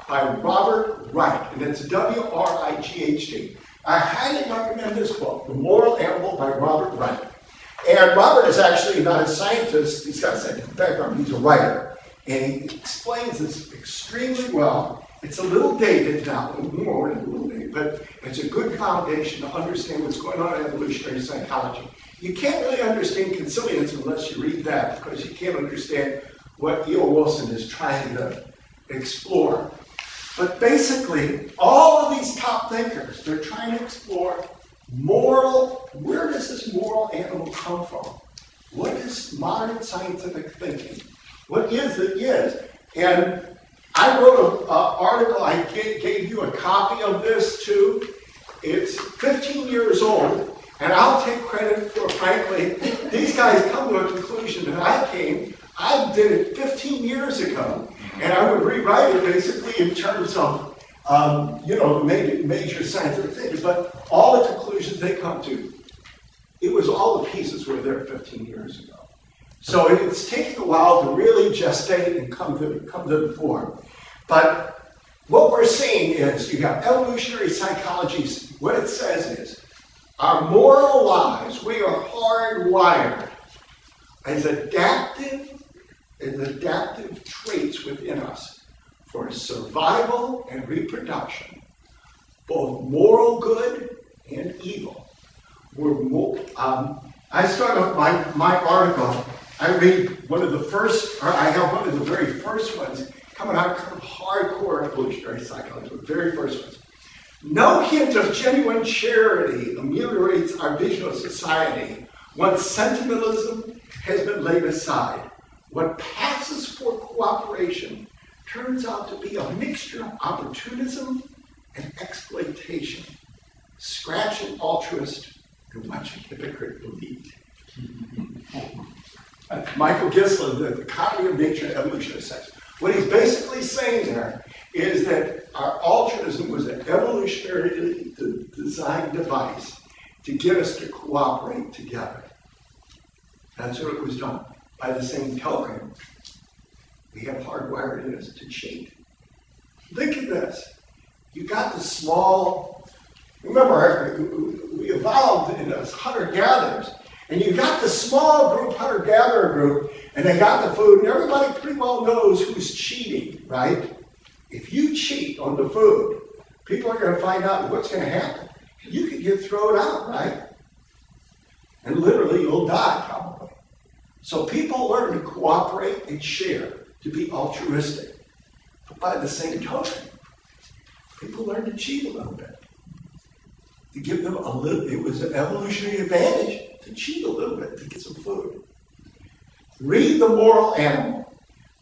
by Robert Wright, and it's W-R-I-G-H-T. I highly recommend this book, The Moral Animal by Robert Wright. And Robert is actually not a scientist, he's got a scientific background, he's a writer. And he explains this extremely well. It's a little dated now, more than a little dated, but it's a good foundation to understand what's going on in evolutionary psychology. You can't really understand consilience unless you read that, because you can't understand what E.O. Wilson is trying to explore. But basically, all of these top thinkers, they're trying to explore where does this moral animal come from? What is modern scientific thinking? What is it is? And I wrote an article, I gave you a copy of this too. It's 15 years old, and I'll take credit for, frankly, these guys come to a conclusion that I did it 15 years ago, and I would rewrite it basically in terms of major scientific things, but all the conclusions they come to, it was all the pieces were there 15 years ago. So it's taking a while to really gestate and come to the fore. But what we're seeing is, you got evolutionary psychology, what it says is, our moral lives, we are hardwired as adaptive traits within us for survival and reproduction, both moral good and evil. I start off my article, I read one of the first, or I have one of the very first ones coming out of hardcore evolutionary psychology, the very first ones. No hint of genuine charity ameliorates our vision of society once sentimentalism has been laid aside. What passes for cooperation turns out to be a mixture of opportunism and exploitation. Scratch an altruist and watch a hypocrite believe. Michael Gislin, The Economy of Nature and Evolution of Sex. What he's basically saying there is that our altruism was an evolutionarily designed device to get us to cooperate together. That's what it was done. By the same token, we have hardwired in us to cheat. Think of this. You got the small, remember, we evolved in us hunter-gatherers, and you got the small group, hunter-gatherer group, and they got the food, and everybody pretty well knows who's cheating, right? If you cheat on the food, people are going to find out what's going to happen. You could get thrown out, right? And literally, you'll die, probably. So people learn to cooperate and share, to be altruistic. But by the same token, people learn to cheat a little bit. To give them a little, it was an evolutionary advantage to cheat a little bit to get some food. Read The Moral Animal.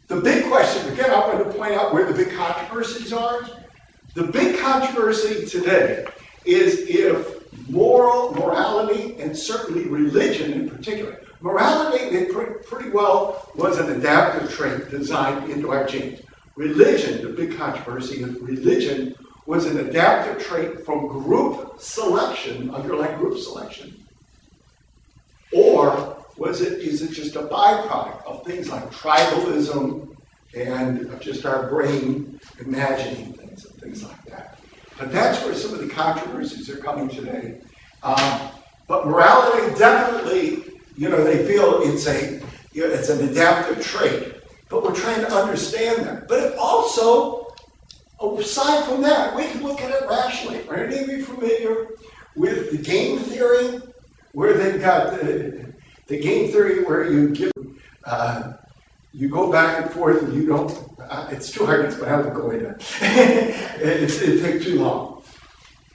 The big question, again, I'm going to point out where the big controversies are. The big controversy today is if morality, and certainly religion in particular, morality, it pretty well was an adaptive trait designed into our genes. Religion, the big controversy is religion was an adaptive trait from group selection, underlying group selection, or is it just a byproduct of things like tribalism and just our brain imagining things and things like that. But that's where some of the controversies are coming today. But morality definitely, they feel it's an adaptive trait. But we're trying to understand that. But it also, aside from that, we can look at it rationally. Are any of you familiar with the game theory, where they've got the game theory where you go back and forth and you don't, it's too hard to explain, I have to go into it. It takes too long.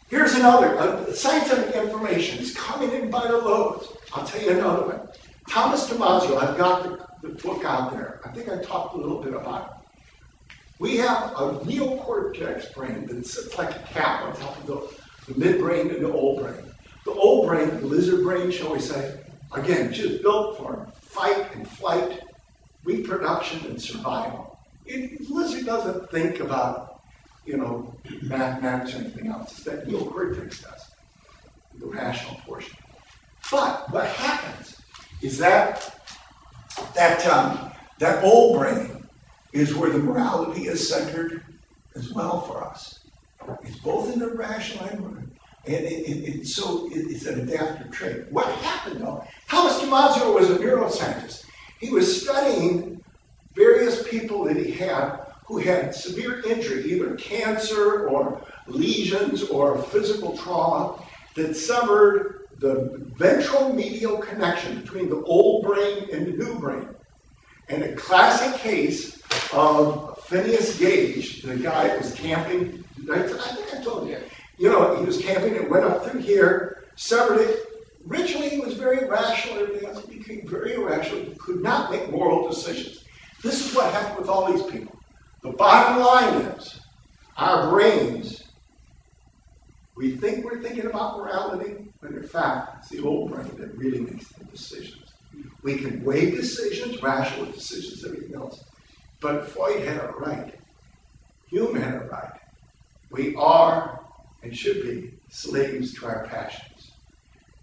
Here's another, scientific information is coming in by the loads. I'll tell you another one. Thomas DiMaggio, I've got the book out there. I think I talked a little bit about it. We have a neocortex brain that sits like a cap on top of the midbrain and the old brain. The old brain, the lizard brain, shall we say, again, just built for fight and flight, reproduction and survival. The lizard doesn't think about, mathematics or anything else. It's that neocortex does, the rational portion. But what happens is that old brain is where the morality is centered as well for us. It's both in the rational and so it's an adaptive trait. What happened though? Thomas DiMaggio was a neuroscientist. He was studying various people that he had who had severe injury, either cancer or lesions or physical trauma that severed the ventromedial connection between the old brain and the new brain. And a classic case of Phineas Gage, the guy that was camping, I think I told you, he was camping and went up through here, severed it. Originally, he was very rational, everything else became very irrational. He could not make moral decisions. This is what happened with all these people. The bottom line is, our brains, we think we're thinking about morality, but in fact, it's the old brain that really makes the decisions. We can weigh decisions, rational decisions, everything else. But Freud had it right. Hume had it right. We are and should be slaves to our passions.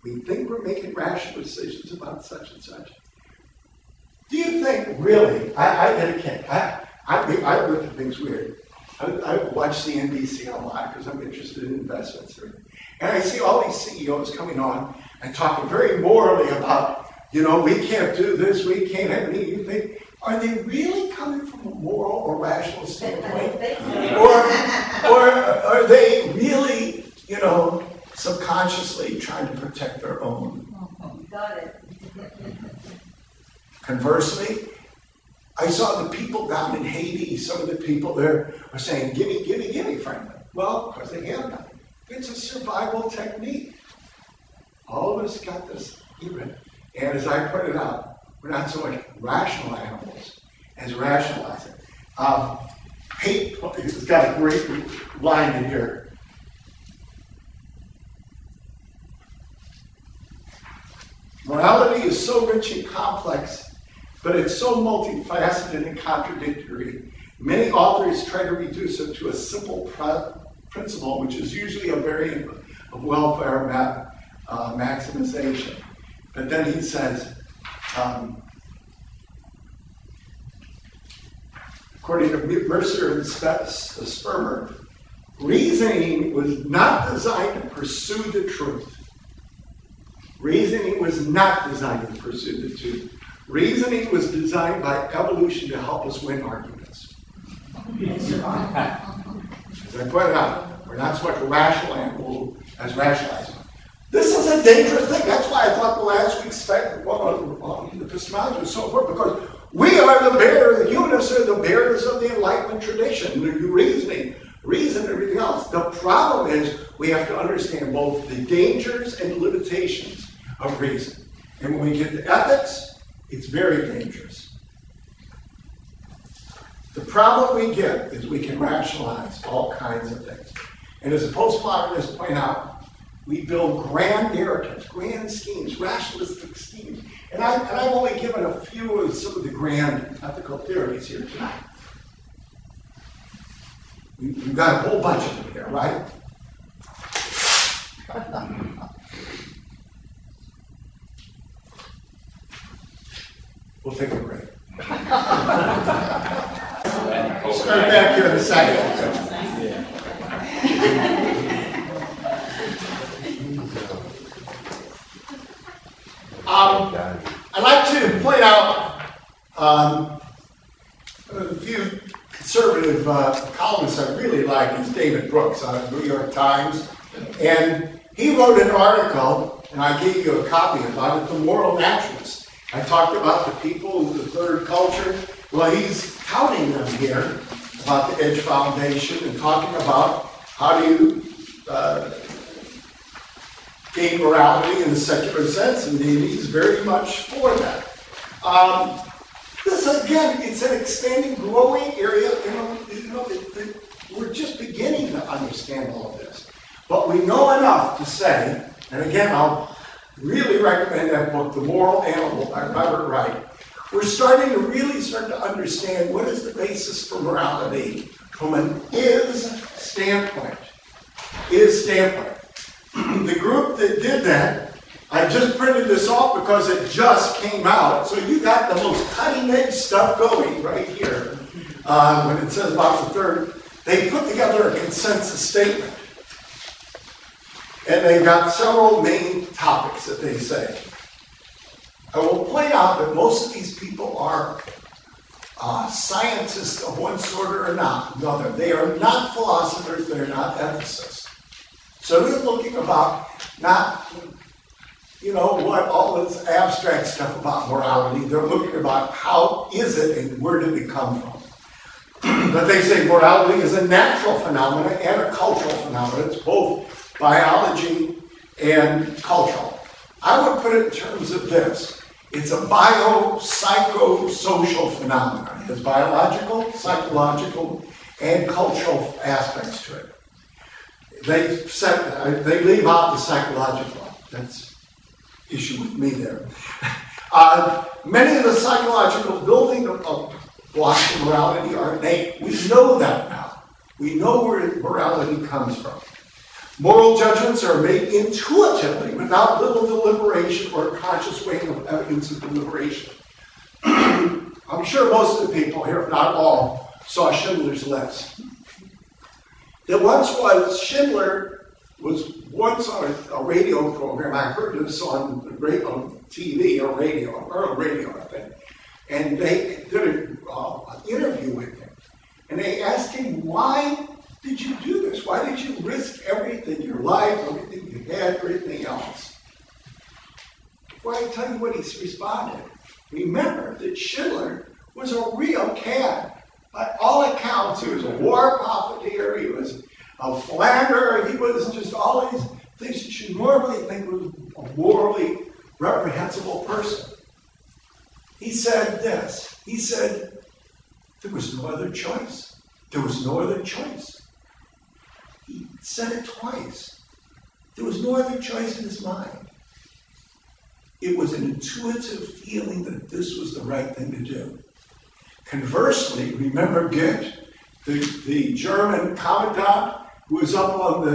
We think we're making rational decisions about such and such. Do you think, really, I did a kick. I look at things weird. I watch CNBC a lot because I'm interested in investments. And I see all these CEOs coming on and talking very morally about, we can't do this, we can't have any. You think, are they really coming from a moral or rational standpoint? Or are they really, subconsciously trying to protect their own? Got it. Conversely, I saw the people down in Haiti, some of the people there are saying, gimme, gimme, gimme, Franklin. Well, because they have nothing. It's a survival technique. All of us got this even. And as I pointed out, we're not so much rational animals as rationalizing. Hate, it's got a great line in here. Morality is so rich and complex, but it's so multifaceted and contradictory Many authors try to reduce it to a simple principle, which is usually a variant of welfare maximization. But then he says, according to Mercer and Spermer, reasoning was not designed to pursue the truth. Reasoning was not designed to pursue the truth. Reasoning was designed by evolution to help us win arguments. As I pointed out, we're not so much a rational animal as rationalizing. This is a dangerous thing. That's why I thought the last week's the epistemology was so important, because we are the bearers, the humanists are the bearers of the Enlightenment tradition, the reason, and everything else. The problem is we have to understand both the dangers and limitations of reason. And when we get to ethics, it's very dangerous. The problem we get is we can rationalize all kinds of things. And as the postmodernists point out, we build grand narratives, grand schemes, rationalistic schemes. And I've only given a few of some of the grand ethical theories here tonight. We've got a whole bunch of them here, right? We'll take a break. Start back here in a second. I'd like to point out a few conservative columnists I really like. Is David Brooks out of the New York Times. And he wrote an article, and I gave you a copy about it, The Moral Naturalist. I talked about the people of the third culture. Well, he's touting them here about the Edge Foundation and talking about how do you gain morality in the secular sense, and he's very much for that. This, again, it's an expanding, growing area. We're just beginning to understand all of this. But we know enough to say, and again, I'll really recommend that book, The Moral Animal by Robert Wright. We're starting to really understand what is the basis for morality from an is standpoint. The group that did that, I just printed this off because it just came out. So you got the most cutting edge stuff going right here. When it says about the third, they put together a consensus statement. And they've got several main topics that they say. I will point out that most of these people are scientists of one sort or another. They are not philosophers, they're not ethicists. So they're looking about not, what all this abstract stuff about morality. They're looking about how is it and where did it come from. But they say morality is a natural phenomenon and a cultural phenomenon. It's both biology and cultural. I would put it in terms of this. It's a bio-psychosocial phenomenon. It has biological, psychological, and cultural aspects to it. They leave out the psychological. That's issue with me there. Many of the psychological building blocks of morality are innate. We know that now. We know where morality comes from. Moral judgments are made intuitively without little deliberation or conscious weighing of evidence of deliberation. I'm sure most of the people here, if not all, saw Schindler's List. Schindler was once on a radio program. I heard this on TV or radio, I think. And they did an interview with him. And they asked him, why did you do this? Why did you risk everything, your life, everything you had, everything else? Before I tell you what he responded, remember that Schindler was a real cad. By all accounts, he was a war profiteer, he was a philanderer, he was just all these things that you normally think was a morally reprehensible person. He said this, he said, there was no other choice. There was no other choice. He said it twice. There was no other choice in his mind. It was an intuitive feeling that this was the right thing to do. Conversely, remember Goethe, the German commandant who was up on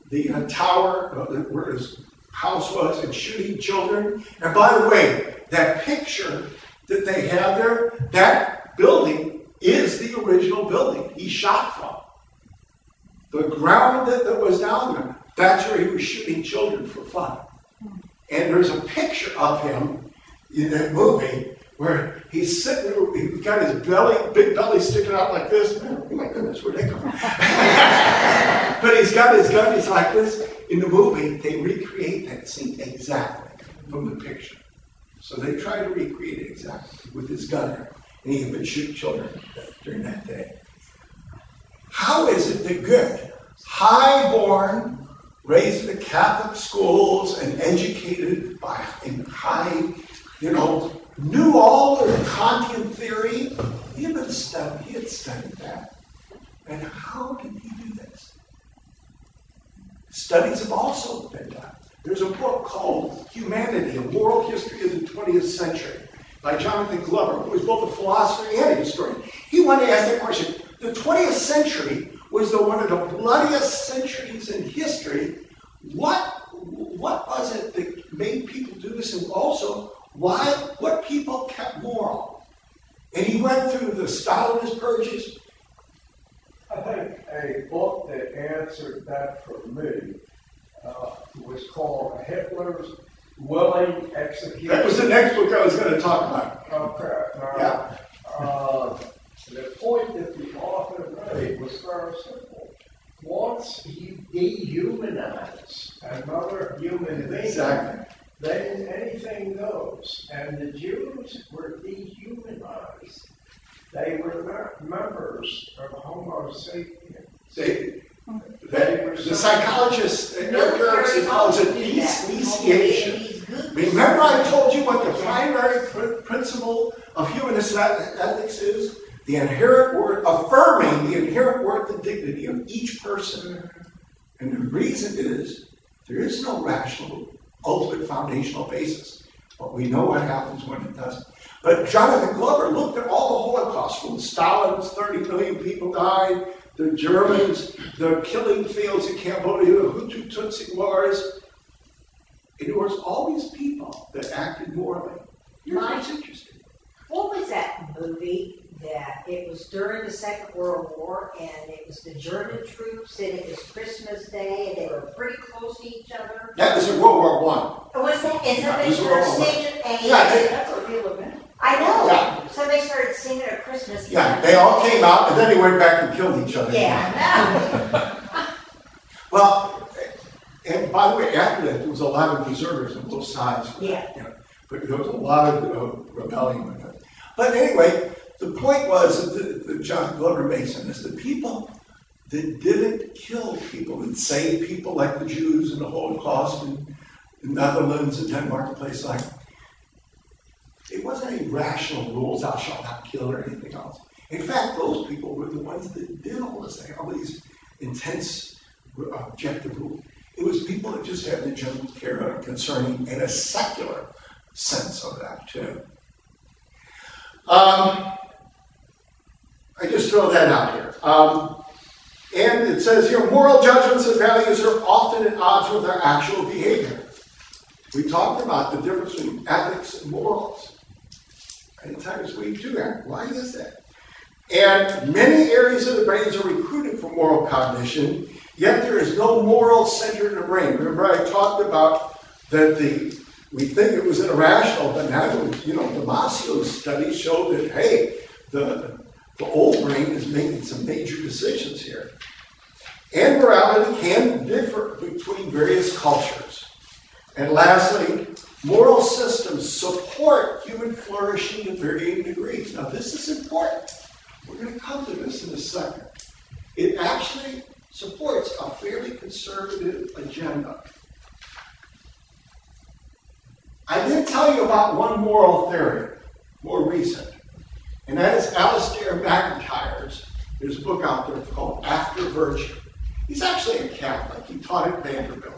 the tower where his house was and shooting children. And by the way, that picture that they have there, that building is the original building he shot from. The ground that was down there, that's where he was shooting children for fun. And there's a picture of him in that movie where he's sitting, he's got his big belly sticking out like this. Oh my goodness, where'd they come from? But he's got his gun, he's like this. In the movie, they recreate that scene exactly from the picture. So they try to recreate it exactly with his gun there. And he had been shooting children during that day. How is it that good, high-born, raised in the Catholic schools and educated in high, knew all the Kantian theory? He had studied that. And how did he do this? Studies have also been done. There's a book called Humanity, A Moral History of the 20th Century by Jonathan Glover, who was both a philosopher and a historian. He wanted to ask that question. The 20th century was one of the bloodiest centuries in history. What was it that made people do this? And also, what people kept moral? And he went through the Stalinist purges. I think a book that answered that for me was called Hitler's Willing Execution. That was the next book I was going to talk about. Okay. Yeah. The point that the author made was very simple. Once you dehumanize another human being, Exactly. then anything goes. And the Jews were dehumanized. They were not members of Homo sapiens. The psychologist Eric Erickson calls it desociation. Remember I told you what the primary principle of humanist ethics is? The inherent worth, affirming the inherent worth and dignity of each person. And the reason is, there is no rational, ultimate foundational basis. But we know what happens when it doesn't. But Jonathan Glover looked at all the Holocaust. From Stalin's 30 million people died, the Germans, the killing fields in Cambodia, the Hutu Tutsi wars. And there was always people that acted morally. Here's what's interesting. What was that movie that it was during the Second World War and it was the German troops and it was Christmas Day and they were pretty close to each other? That was in World War I. Was that? And somebody started singing That's a real event. I know. Yeah. Somebody started singing at Christmas. Yeah, they all came out and then they went back and killed each other. Yeah. Well, and by the way, after that, there was a lot of deserters on both sides. Yeah. But there was a lot of rebellion with it. But anyway, the point was that John Glover makes in this, the people that didn't kill people, that saved people like the Jews in the Holocaust in the Netherlands and Denmark, a place like that. It wasn't any rational rules, thou shalt not kill or anything else. In fact, those people were the ones that did all this thing, all these intense objective rules. It was people that just had the general care concerning in a secular sense of that too. I just throw that out here. And it says here, moral judgments and values are often at odds with our actual behavior. We talked about the difference between ethics and morals. Many times we do that. Why is that? And many areas of the brains are recruited for moral cognition, yet there is no moral center in the brain. Remember I talked about that we think it was irrational, but now, Damasio's studies show that, hey, the old brain is making some major decisions here. And morality can differ between various cultures. And lastly, moral systems support human flourishing to varying degrees. Now, this is important. We're going to come to this in a second. It actually supports a fairly conservative agenda. I did tell you about one moral theory, more recent, and that is Alistair McIntyre's. There's a book out there called After Virtue. He's actually a Catholic. He taught at Vanderbilt.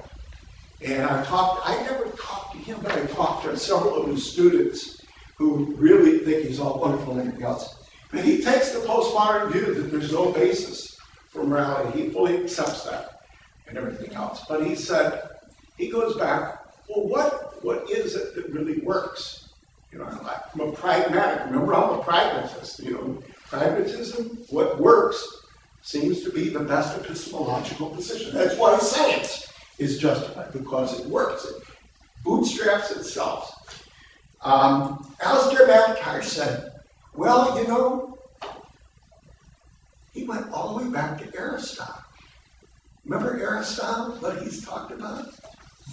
And I never talked to him, but I talked to several of his students who really think he's all wonderful and everything else. But he takes the postmodern view that there's no basis for morality. He fully accepts that and everything else. But he said, he goes back, well, what is it that really works? You know, I'm a pragmatic. Remember, I'm a pragmatist. You know, pragmatism, what works, seems to be the best epistemological position. That's why science is justified, because it works. It bootstraps itself. Alistair McIntyre said, well, you know, he went all the way back to Aristotle. Remember Aristotle, what he's talked about?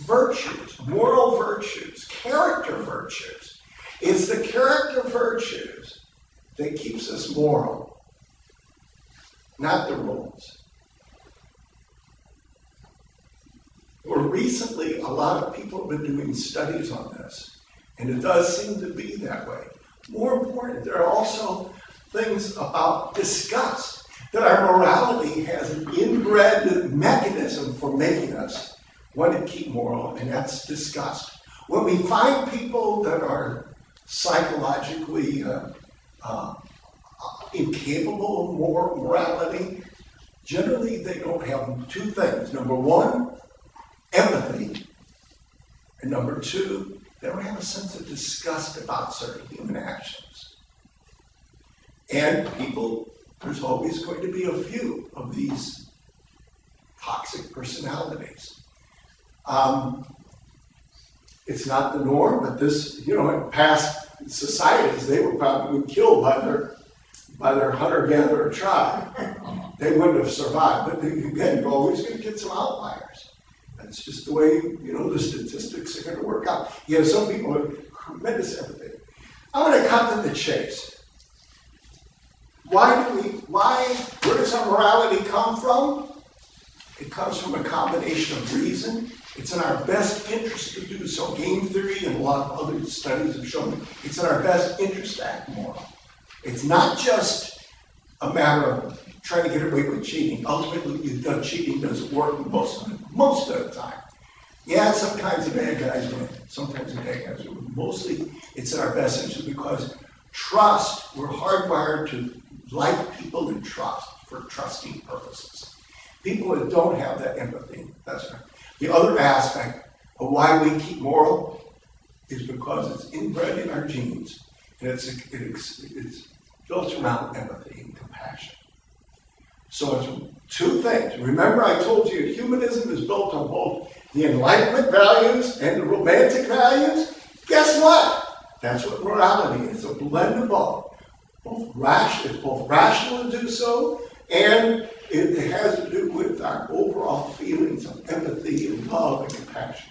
Virtues, moral virtues, character virtues. It's the character virtues that keeps us moral, not the rules. Well, recently, a lot of people have been doing studies on this, and it does seem to be that way. More important, there are also things about disgust, that our morality has an inbred mechanism for making us want to keep moral, and that's disgust. When we find people that are psychologically incapable of morality, generally they don't have two things. Number one, empathy. And number two, they don't have a sense of disgust about certain human actions. And people, there's always going to be a few of these toxic personalities. It's not the norm, but this, you know, in past societies, they were probably killed by their hunter-gatherer tribe. They wouldn't have survived. But again, you're always going to get some outliers. That's just the way, you know, the statistics are going to work out. You have some people with tremendous empathy. I'm going to cut to the chase. Where does our morality come from? It comes from a combination of reason. It's in our best interest to do so. Game theory and a lot of other studies have shown it's in our best interest to act moral. It's not just a matter of trying to get away with cheating. Ultimately, cheating doesn't work most of the time. Yeah, sometimes the bad guys win. Sometimes the bad guys win. Mostly, it's in our best interest because trust, we're hardwired to like people and trust for trusting purposes. People that don't have that empathy, that's right. The other aspect of why we keep moral is because it's inbred in our genes, and it's built around empathy and compassion. So it's two things. Remember, I told you humanism is built on both the Enlightenment values and the Romantic values. Guess what? That's what morality is. It's a blend of both. It's both rational to do so, and it has to do with our overall feelings of empathy and love and compassion.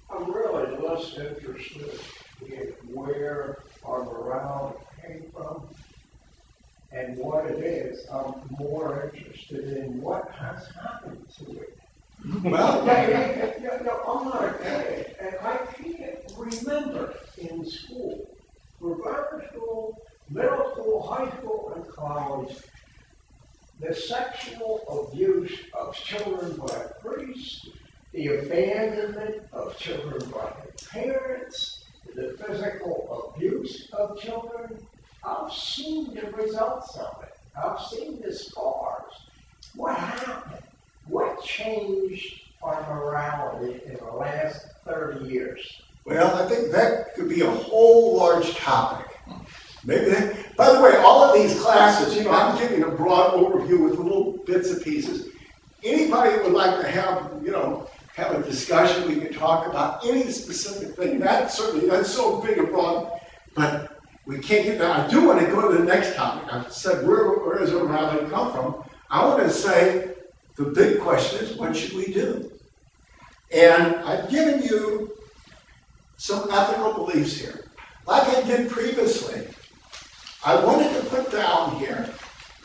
I'm really less interested in where our morality came from and what it is. I'm more interested in what has happened to it. Well, I'm not a kid, and I can't remember in school, grammar school, middle school, high school, and college, the sexual abuse of children by priests, the abandonment of children by their parents, the physical abuse of children. I've seen the results of it. I've seen the scars. What happened? What changed our morality in the last 30 years? Well, I think that could be a whole large topic. Maybe by the way, all of these classes, you know, I'm giving a broad overview with little bits and pieces. Anybody who would like to have, you know, have a discussion, we can talk about any specific thing. That's so big and broad, but we can't get that. I do want to go to the next topic. I said, where does our morality come from? I want to say the big question is, what should we do? And I've given you some ethical beliefs here. Like I did previously, I wanted to put down here,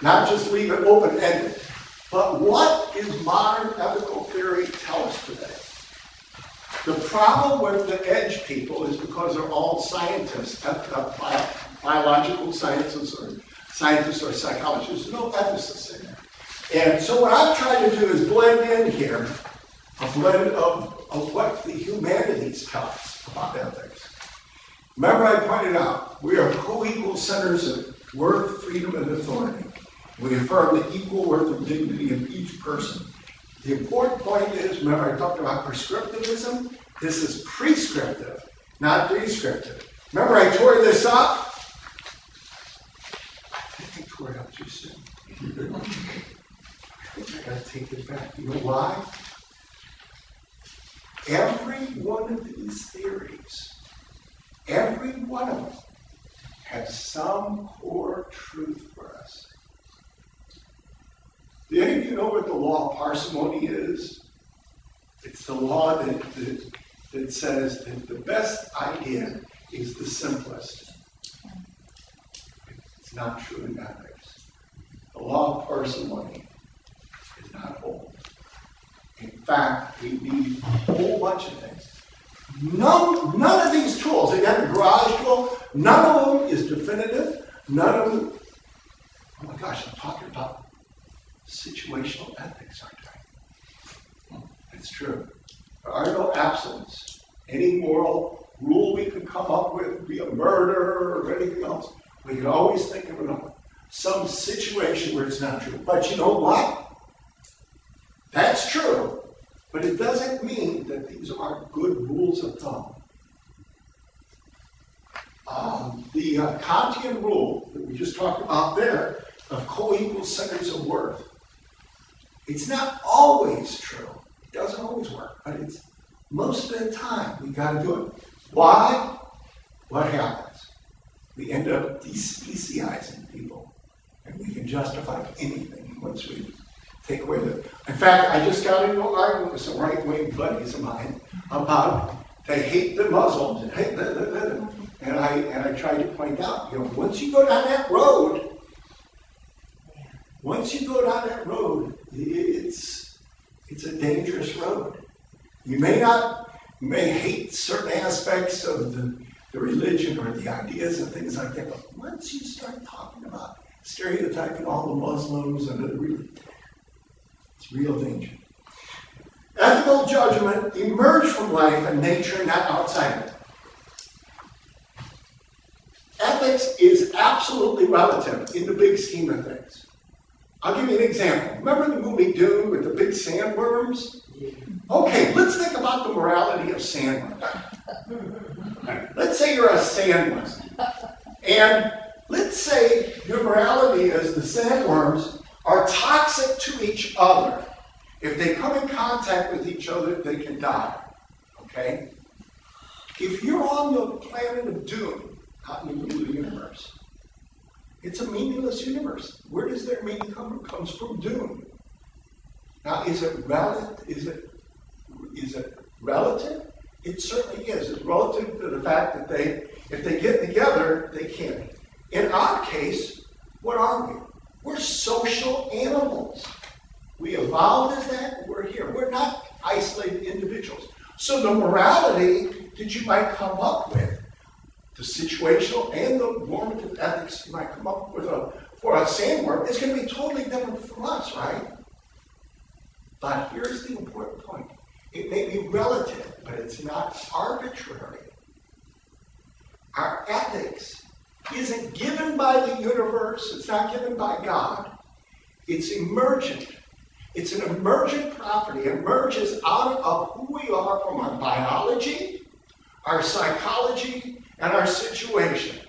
not just leave it open-ended, but what does modern ethical theory tell us today? The problem with the edge people is because they're all scientists, biological sciences or scientists or psychologists. There's no ethicists in there. And so what I've tried to do is blend in here a blend of what the humanities tell us about ethics. Remember I pointed out, we are co-equal centers worth, freedom, and authority. We affirm the equal worth and dignity of each person. The important point is, remember I talked about prescriptivism? This is prescriptive, not descriptive. Remember I tore this up? I think I tore it up too soon. I think I gotta take it back. You know why? Every one of these theories, every one of them, has some core truth for us. Do any of you know what the law of parsimony is? It's the law that says that the best idea is the simplest. It's not true in ethics. The law of parsimony is not whole. In fact, we need a whole bunch of things. None of these tools, again, the garage tool, none of them is definitive. None of them, oh my gosh, I'm talking about situational ethics, aren't I? It's true. There are no absolutes. Any moral rule we could come up with, be a murder or anything else, we can always think of some situation where it's not true. But you know what? That's true, but it doesn't mean that these aren't good rules of thumb. The Kantian rule that we just talked about there of co-equal centers of worth, it's not always true. It doesn't always work, but it's most of the time we got to do it. Why? What happens? We end up despeciizing people, and we can justify anything once we take away the. In fact, I just got into an argument with some right-wing buddies of mine about they hate the Muslims and hate and I tried to point out, once you go down that road, it's a dangerous road. You may hate certain aspects of the religion or the ideas and things like that, but once you start talking about stereotyping all the Muslims and it's real danger. Ethical judgment emerge from life and nature, not outside of it. Ethics is absolutely relative in the big scheme of things. I'll give you an example. Remember the movie Dune with the big sandworms? Okay, let's think about the morality of sandworms. Let's say you're a sandworm. And let's say your morality is the sandworms are toxic to each other. If they come in contact with each other, they can die. Okay? If you're on the planet of Dune, out in the middle of the universe, it's a meaningless universe. Where does their meaning come from? It comes from Dune. Now, is it relative? It certainly is. It's relative to the fact that if they get together, they can't. In our case, what are we? We're social animals. We evolved as that. We're here. We're not isolated individuals. So the morality that you might come up with, the situational and the normative ethics you might come up with for a sandworm, is going to be totally different from us, right? But here's the important point. It may be relative, but it's not arbitrary. Our ethics isn't given by the universe. It's not given by God. It's emergent. It's an emergent property. It emerges out of who we are from our biology, our psychology, and our situation.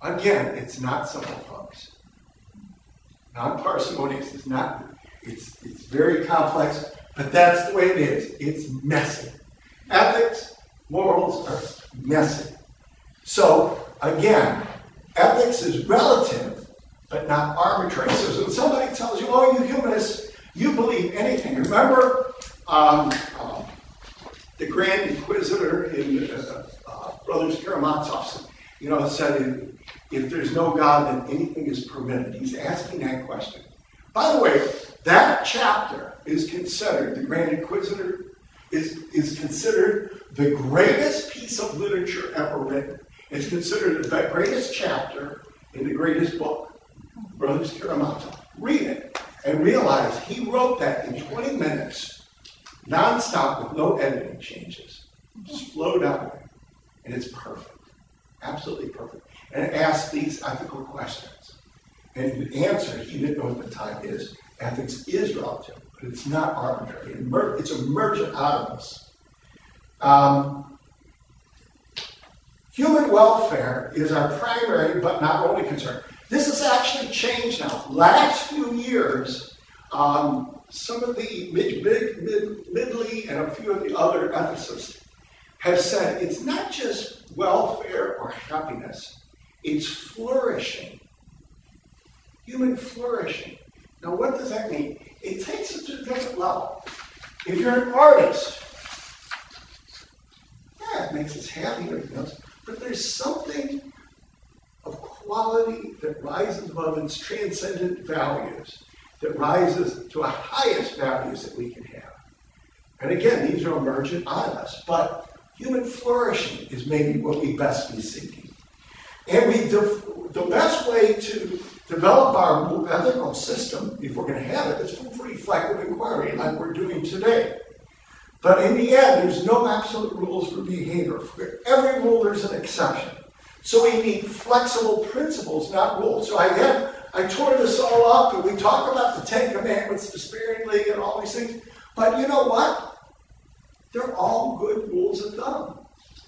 Again, it's not simple, folks. Non-parsimonious is not, it's very complex, but that's the way it is. It's messy. Ethics, morals are messy. So, again, ethics is relative, but not arbitrary. So when somebody tells you, oh, you humanists, you believe anything. Remember the Grand Inquisitor in Brothers Karamazov, said if there's no God, then anything is permitted. He's asking that question. By the way, that chapter is considered, the Grand Inquisitor is considered the greatest piece of literature ever written. It's considered the greatest chapter in the greatest book, Brothers Karamazov. Read it and realize he wrote that in 20 minutes, nonstop with no editing changes. Just flowed out. And it's perfect. Absolutely perfect. and asked these ethical questions. And the answer he didn't know at the time is, ethics is relative, but it's not arbitrary. It's emergent out of us. Human welfare is our primary but not only concern. This has actually changed now. Last few years, some of the Midley and a few of the other ethicists have said it's not just welfare or happiness, it's flourishing. Human flourishing. Now, what does that mean? It takes it to a different level. If you're an artist, yeah, it makes us happy, everything else, but there's something of quality that rises above its transcendent values, that rises to our highest values that we can have. And again, these are emergent out of us, but human flourishing is maybe what we best be seeking. And the best way to develop our ethical system, if we're going to have it, is through reflective inquiry, like we're doing today. But in the end, there's no absolute rules for behavior. For every rule, there's an exception. So we need flexible principles, not rules. So I tore this all up, and we talk about the Ten Commandments despairingly and all these things. But you know what? They're all good rules of thumb.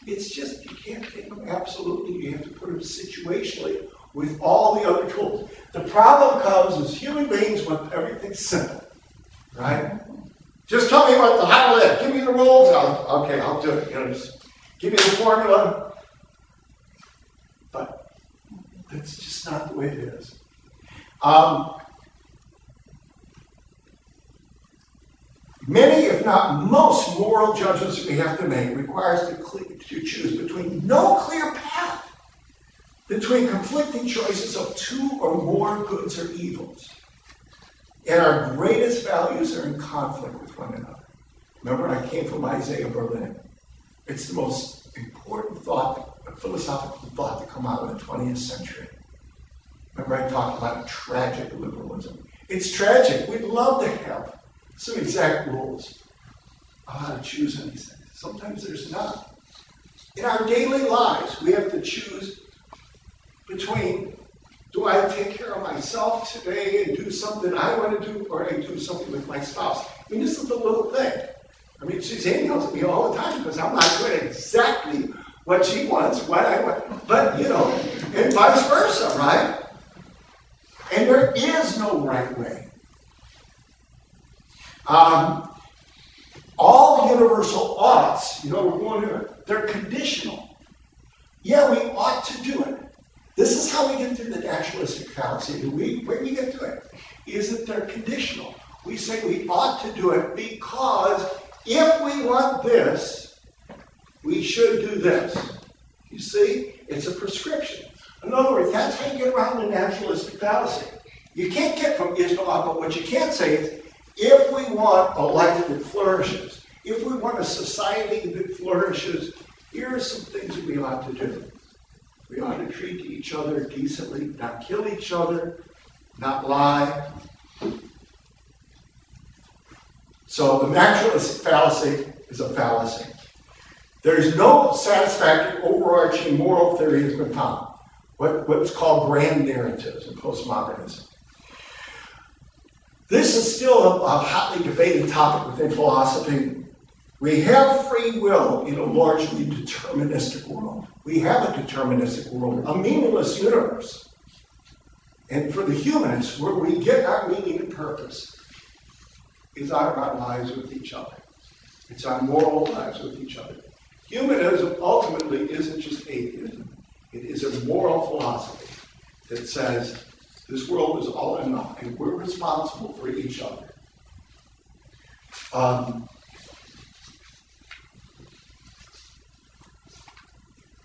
It's just you can't take them absolutely. You have to put them situationally with all the other tools. The problem comes as human beings want everything simple, right? Just tell me how to live. Give me the rules. I'll do it. Just give me the formula. But that's just not the way it is. Many, if not most, moral judgments we have to make requires to choose between no clear path, between conflicting choices of two or more goods or evils. And our greatest values are in conflict with one another. Remember, I came from Isaiah Berlin. It's the most important thought, philosophical thought to come out of the 20th century. Remember, I talked about tragic liberalism. It's tragic. We'd love to have some exact rules of how to choose anything. Sometimes there's not. In our daily lives, we have to choose between, do I take care of myself today and do something I want to do, or I do something with my spouse? I mean, this is the little thing. I mean, Suzanne yells at me all the time because I'm not doing exactly what she wants, what I want. But, and vice versa, right? And there is no right way. All universal oughts, we're going to, they're conditional. Yeah, we ought to do it. This is how we get through the naturalistic fallacy. Where we get to it is that they're conditional. We say we ought to do it because if we want this, we should do this. You see, it's a prescription. In other words, that's how you get around the naturalistic fallacy. You can't get from is to ought, but what you can say is, if we want a life that flourishes, if we want a society that flourishes, here are some things that we ought to do. We ought to treat each other decently, not kill each other, not lie. So the naturalistic fallacy is a fallacy. There's no satisfactory overarching moral theory has been found. What's called grand narratives in postmodernism. This is still a hotly debated topic within philosophy. We have free will in a largely deterministic world. We have a deterministic world, a meaningless universe. And for the humanists, where we get our meaning and purpose is out of our lives with each other. It's our moral lives with each other. Humanism ultimately isn't just atheism. It is a moral philosophy that says this world is all enough and we're responsible for each other.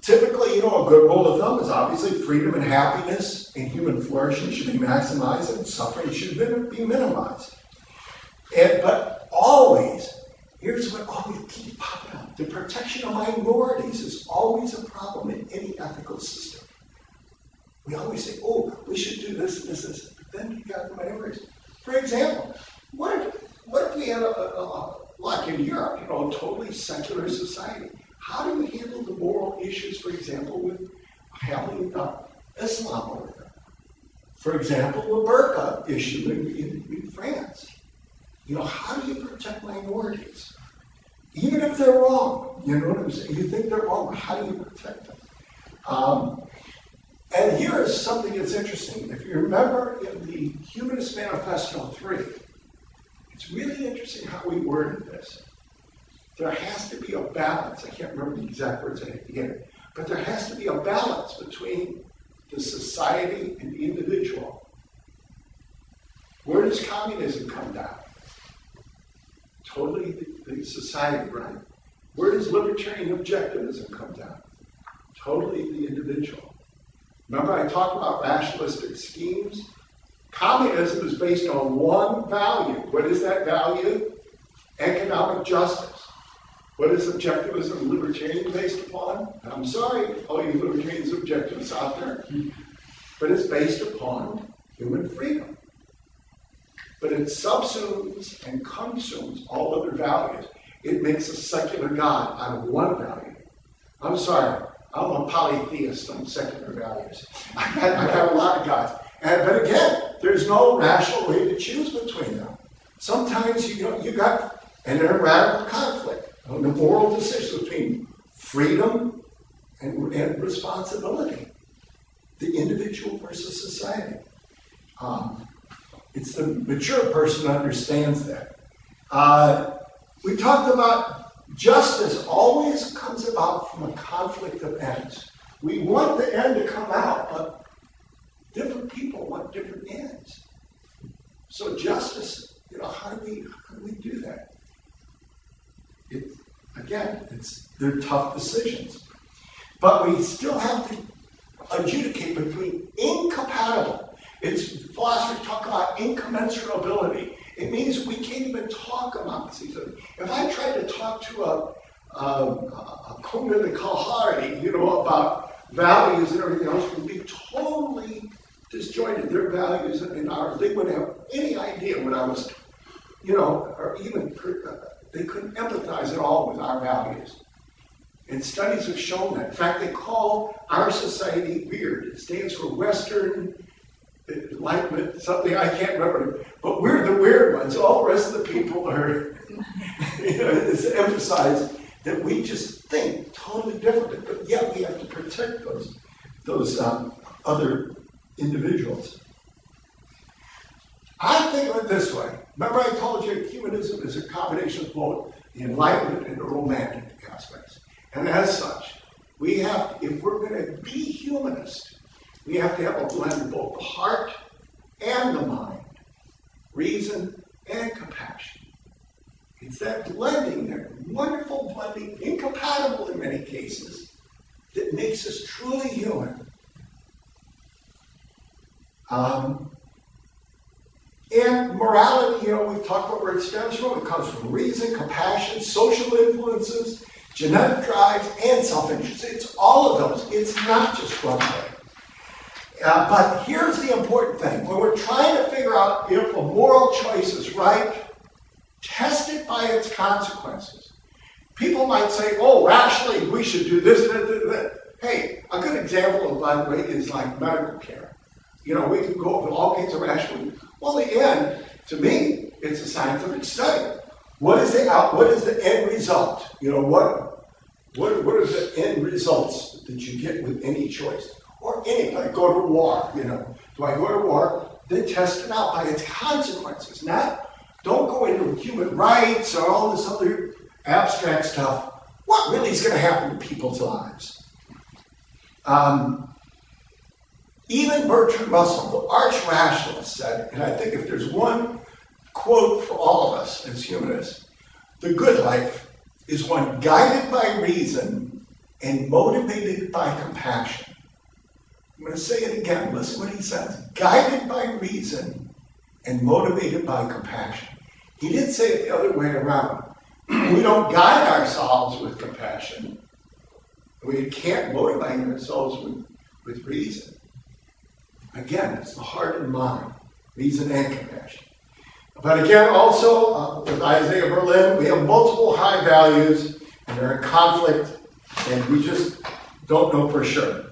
Typically, a good rule of thumb is obviously freedom and happiness and human flourishing should be maximized and suffering should be minimized. But always, here's what always keeps popping up. The protection of minorities is always a problem in any ethical system. We always say, we should do this and this and this. But then you got the minorities. For example, what if we had like in Europe, a totally secular society? How do we handle the moral issues, for example, with having example, the burqa issue in France. You know, how do you protect minorities? Even if they're wrong, you know what I'm saying? You think they're wrong, how do you protect them? And here is something that's interesting. If you remember in the Humanist Manifesto 3, it's really interesting how we worded this. There has to be a balance. I can't remember the exact words at the beginning, but there has to be a balance between the society and the individual. Where does communism come down? Totally the society, right? Where does libertarian objectivism come down? Totally the individual. Remember I talked about rationalistic schemes? Communism is based on one value. What is that value? Economic justice. What is objectivism and libertarian based upon? I'm sorry, all you libertarians and objectivists out there, but it's based upon human freedom. But it subsumes and consumes all other values. It makes a secular God out of one value. I'm sorry, I'm a polytheist on secular values. I got a lot of gods. But again, there's no rational way to choose between them. Sometimes you got an radical conflict, the moral decision between freedom and responsibility, the individual versus society. It's the mature person who understands that. We talked about justice always comes about from a conflict of ends. We want the end to come out, but different people want different ends. So justice, how do we do that? They're tough decisions. But we still have to adjudicate between incompatible. Philosophers talk about incommensurability. It means we can't even talk amongst each other. If I tried to talk to a Kunda and Kalahari, about values and everything else, would be totally disjointed. Their values and ours, they wouldn't have any idea what I was, or even they couldn't empathize at all with our values. And studies have shown that. In fact, they call our society weird. It stands for Western Enlightenment, something I can't remember. But we're the weird ones. All the rest of the people are, it's emphasized that we just think totally differently. But yet we have to protect those other individuals. I think of it this way. Remember I told you humanism is a combination of both the Enlightenment and the Romantic aspects. And as such, we have, if we're going to be humanist, we have to have a blend of both the heart and the mind, reason and compassion. It's that blending, that wonderful blending, incompatible in many cases, that makes us truly human. And morality, we've talked about where it stems from. It comes from reason, compassion, social influences, genetic drives, and self-interest. It's all of those. It's not just one way. But here's the important thing. When we're trying to figure out if a moral choice is right, test it by its consequences. People might say, oh, rationally, we should do this, that. Hey, a good example, by the way, is like medical care. We can go over all kinds of rational. Well, in the end, to me, it's a scientific study. What is the end result? What are the end results that you get with any choice? Or any, like go to war, Do I go to war? Then test it out by its consequences. Don't go into human rights or all this other abstract stuff. What really is going to happen to people's lives? Even Bertrand Russell, the arch rationalist, said, and I think if there's one quote for all of us as humanists, the good life is one guided by reason and motivated by compassion. I'm going to say it again. Listen what he says. Guided by reason and motivated by compassion. He didn't say it the other way around. We don't guide ourselves with compassion. We can't motivate ourselves with reason. Again, it's the heart and mind, reason and compassion. But again, also, with Isaiah Berlin, we have multiple high values, and they're in conflict, and we just don't know for sure.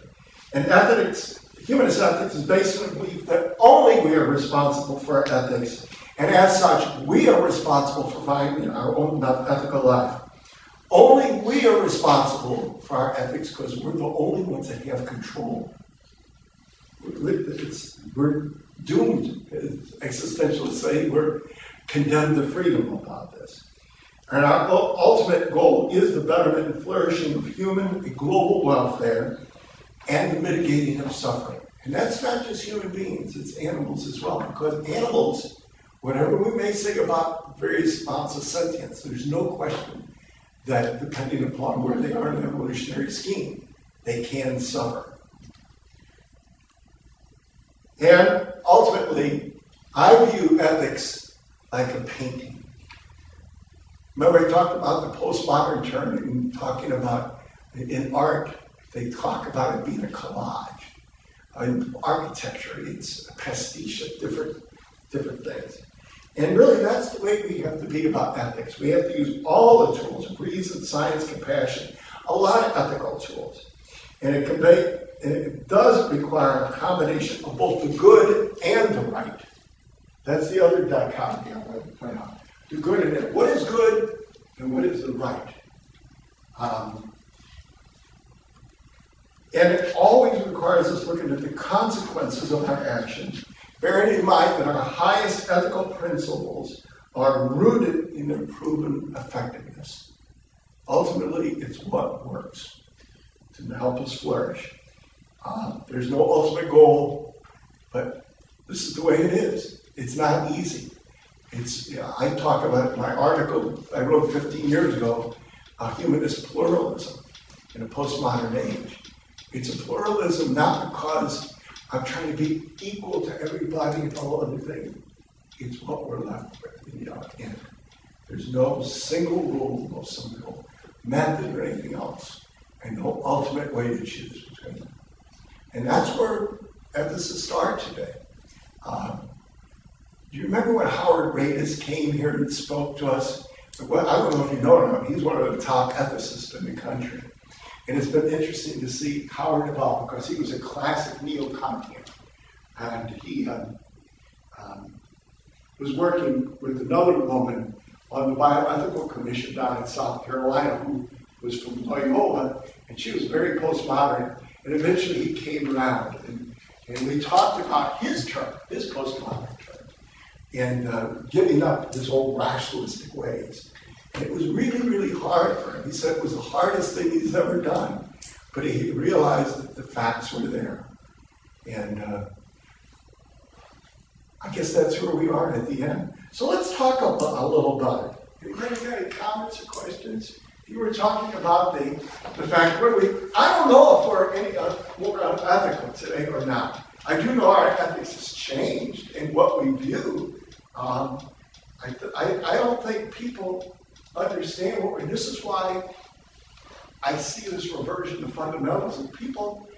And ethics, Humanist ethics is based on the belief that only we are responsible for our ethics, and as such, we are responsible for finding our own ethical life. Only we are responsible for our ethics because we're the only ones that have control. We're doomed, as existentialists say, we're condemned to freedom about this. And our ultimate goal is the betterment and flourishing of human and global welfare and the mitigating of suffering. And that's not just human beings, it's animals as well. Because animals, whatever we may say about various amounts of sentience, there's no question that depending upon where they are in the evolutionary scheme, they can suffer. And ultimately, I view ethics like a painting. Remember I talked about the postmodern term and talking about in art, they talk about it being a collage. In architecture, it's a pastiche of different things. And really, that's the way we have to be about ethics. We have to use all the tools, reason, science, compassion, a lot of ethical tools. And it does require a combination of both the good and the right. That's the other dichotomy I want to point out. The good and the, what is good and what is the right? And it always requires us looking at the consequences of our actions, bearing in mind that our highest ethical principles are rooted in their proven effectiveness. Ultimately, it's what works to help us flourish. There's no ultimate goal, but this is the way it is. It's not easy. I talk about it in my article I wrote 15 years ago, Humanist Pluralism in a Postmodern Age. It's a pluralism not because I'm trying to be equal to everybody and all other things. It's what we're left with in the end. There's no single rule, no single method or anything else, and no ultimate way to choose between them. And that's where ethicists start today. Do you remember when Howard Radis came here and spoke to us? Well, I don't know if you know him. He's one of the top ethicists in the country. And it's been interesting to see Howard evolve because he was a classic neo-Kantian. And he was working with another woman on the Bioethical Commission down in South Carolina who was from Loyola, and she was very postmodern. And eventually he came around, and we talked about his term, his postmodern term, and giving up his old rationalistic ways. And it was really, really hard for him. He said it was the hardest thing he's ever done, but he realized that the facts were there. And I guess that's where we are at the end. So let's talk a little about it. Anybody got any comments or questions? You were talking about the fact where I don't know if we're any more unethical today or not. I do know our ethics has changed in what we view. I don't think people understand what we're, this is why I see this reversion to fundamentalism. People,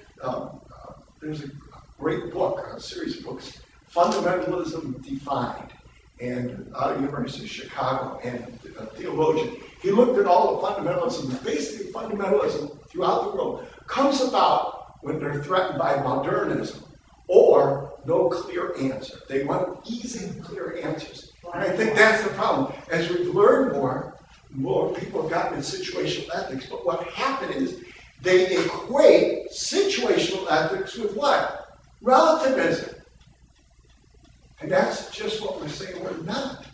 there's a great book, a series of books, Fundamentalism Defined, and out of University of Chicago, and a theologian. He looked at all the fundamentalism. Basically, fundamentalism throughout the world comes about when they're threatened by modernism or no clear answer. They want easy and clear answers. And I think that's the problem. As we've learned more people have gotten in situational ethics, but what happened is they equate situational ethics with what? Relativism. And that's just what we're saying we're not.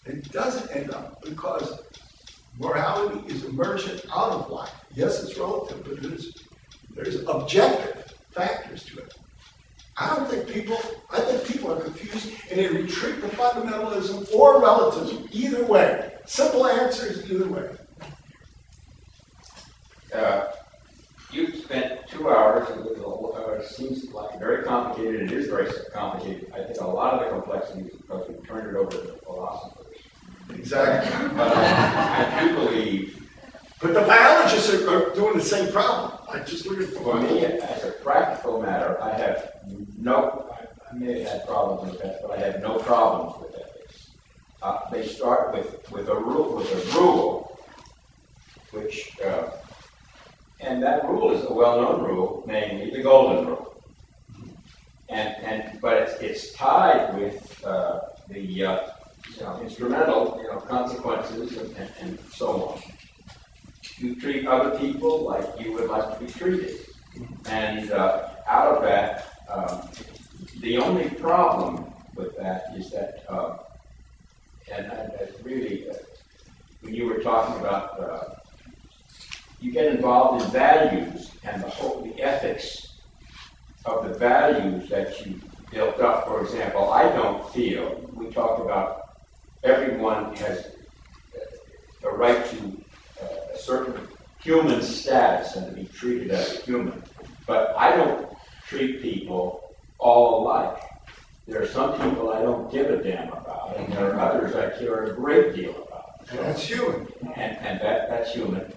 It doesn't end up because morality is emergent out of life. Yes, it's relative, but there's objective factors to it. I think people are confused and they retreat to fundamentalism or relativism, either way. Simple answers, either way. You spent 2 hours, it seems like very complicated, it is very complicated. I think a lot of the complexity is because we've turned it over to the philosophers. Exactly. But I do believe... But the biologists are doing the same problem. I just look at For me, as a practical matter, I have I may have had problems with that, but I have no problems with ethics. They start with a rule, which, and that rule is a well-known rule, namely the golden rule. But it's tied with the instrumental consequences and so on. You treat other people like you would like to be treated, and out of that, the only problem with that is that, really, when you were talking about, you get involved in values and the ethics of the values that you built up. For example, I don't feel, we talk about everyone has a right to a certain human status and to be treated as a human. But I don't treat people all alike. There are some people I don't give a damn about, and there are others I care a great deal about. And that's human. And that's human.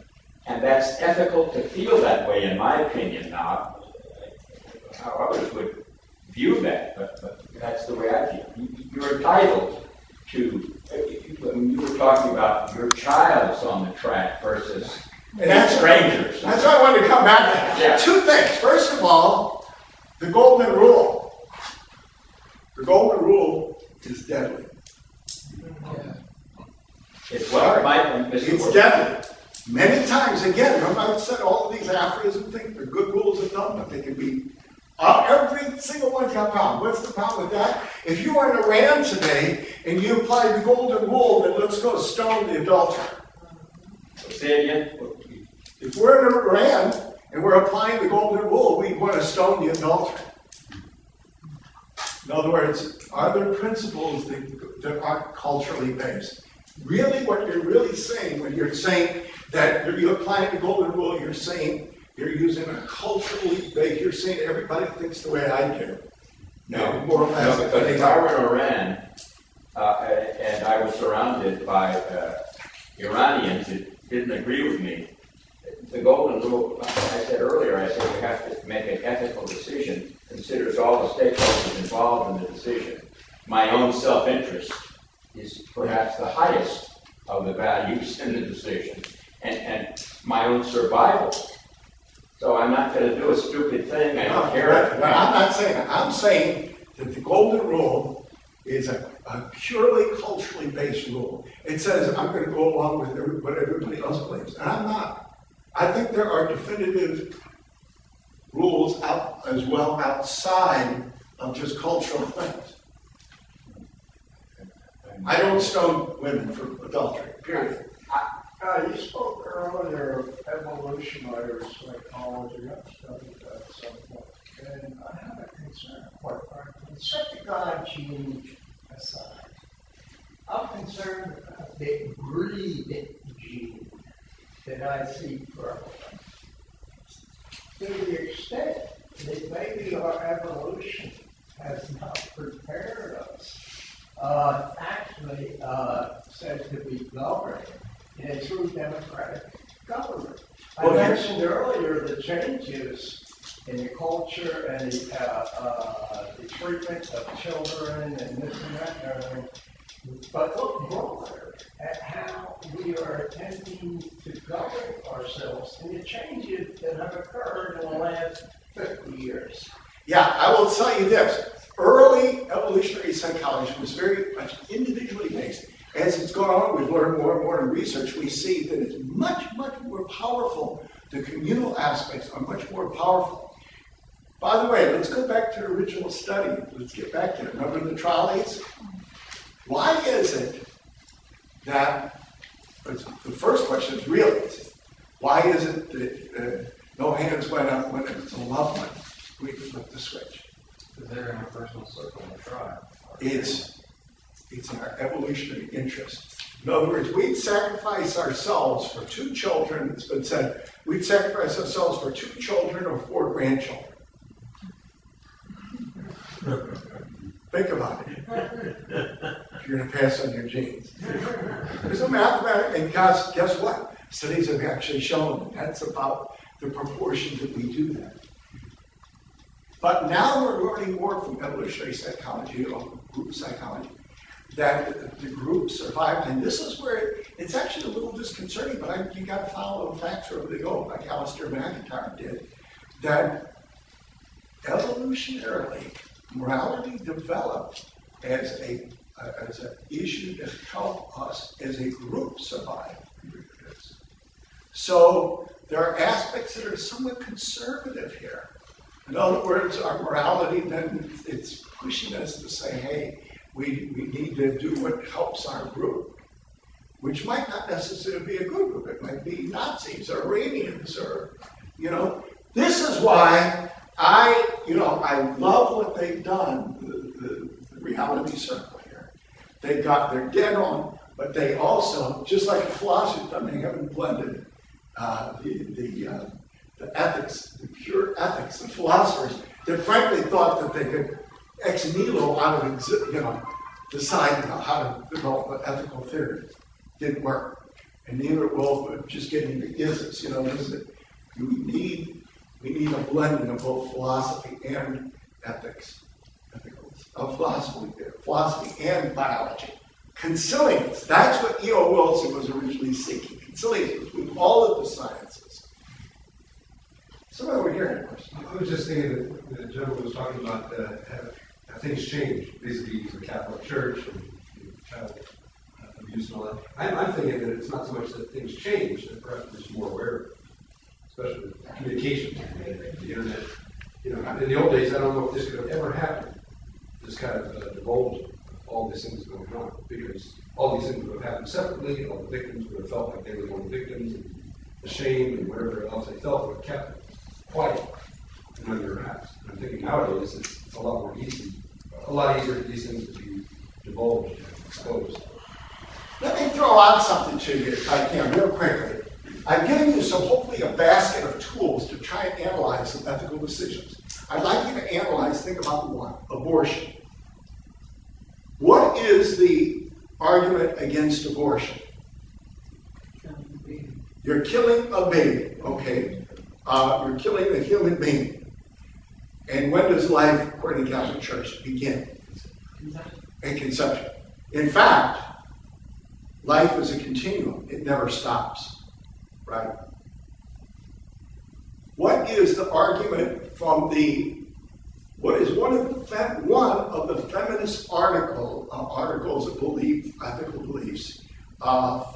And that's ethical to feel that way, in my opinion, now. How others would view that, but that's the way I feel. You're entitled to, when you were talking about your child's on the track versus strangers. That's why I wanted to come back to that. Yeah. Two things. First of all, the golden rule. The golden rule is deadly. It's what might be It's deadly. Many times, again, remember I said all of these aphorism things, they're good rules of thumb, but they can be, every single one's got a problem. What's the problem with that? If you were in Iran today and you apply the golden rule, then let's go stone the adulterer. Say it again. If we're in Iran and we're applying the golden rule, we want to stone the adulterer. In other words, are there principles that are culturally based? Really, what you're really saying when you're saying that you're applying the golden rule, you're saying you're using a culturally based, you're saying everybody thinks the way I do. No, more or less. no, because if I were in Iran and I was surrounded by Iranians that didn't agree with me, the golden rule, I said earlier, I said we have to make an ethical decision, considers all the stakeholders involved in the decision. My own self-interest is perhaps the highest of the values in the decision, and my own survival. So I'm not going to do a stupid thing. I don't care. But I'm not saying that. I'm saying that the golden rule is a purely culturally based rule. It says I'm going to go along with what everybody else believes, and I'm not. I think there are definitive rules out as well outside of just cultural things. I don't stone women for adultery, period. You spoke earlier of evolutionary psychology. I've studied that at some point. And I have a concern, quite frankly. Set the God gene aside. I'm concerned about the greed gene that I see prevalent. To the extent that maybe our evolution has not prepared us, said to be governed in a true democratic government. I mentioned earlier the changes in the culture and the treatment of children and this and that and everything. But look broader at how we are attempting to govern ourselves and the changes that have occurred in the last 50 years. Yeah, I will tell you this. Early evolutionary psychology was very much individually based. As it's gone on, we've learned more and more in research. We see that it's much, much more powerful. The communal aspects are much more powerful. By the way, let's go back to the original study. Let's get back to it. Remember the trials? Why is it that, the first question is real easy. Why is it that no hands went up when it was a loved one? We flipped the switch. Because they're in a personal circle in the tribe. It's in our evolutionary interest. In other words, we'd sacrifice ourselves for 2 children. It's been said, we'd sacrifice ourselves for 2 children or 4 grandchildren. Think about it. If you're going to pass on your genes. There's a mathematics, and guess what? Studies have actually shown that's about the proportion that we do that. But now we're learning more from evolutionary psychology or group psychology that the groups survive, and this is where it's actually a little disconcerting, but you got to follow the facts wherever they go, like Alistair McIntyre did, that evolutionarily, morality developed as an issue to help us as a group survive. So there are aspects that are somewhat conservative here. In other words, our morality then it's pushing us to say, hey, we need to do what helps our group, which might not necessarily be a good group. It might be Nazis or Iranians or, This is why I love what they've done, the reality circle here. They're dead on, but they also, just like the philosophers done, they haven't blended the ethics, the pure ethics, the philosophers that frankly thought that they could ex nihilo out of decide how to develop an ethical theory. Didn't work. And neither will just getting the isms, we need a blending of both philosophy and ethics, of philosophy and biology. Consilience, that's what E.O. Wilson was originally seeking. Consilience between all of the sciences. Somebody over here had a question. I was just thinking that the gentleman was talking about how things change vis-a-vis the Catholic Church and child abuse and all that. I'm thinking that it's not so much that things change, that perhaps there's more aware, especially with communication, the internet. In the old days, I don't know if this could have ever happened, this kind of divulge all these things going on, because all these things would have happened separately, all the victims would have felt like they were the only victims, and the shame and whatever else they felt would have kept it quiet and under wraps. And I'm thinking nowadays it's a lot easier for these things to be divulged and exposed. Let me throw out something to you, if I can, real quickly. I've given you hopefully a basket of tools to try and analyze some ethical decisions. I'd like you to think about one, abortion. What is the argument against abortion? You're killing a baby, okay? You're killing a human being. And when does life, according to the Catholic Church, begin? At conception. In fact, life is a continuum. It never stops, right? What is the argument from what is one of the feminist articles of ethical beliefs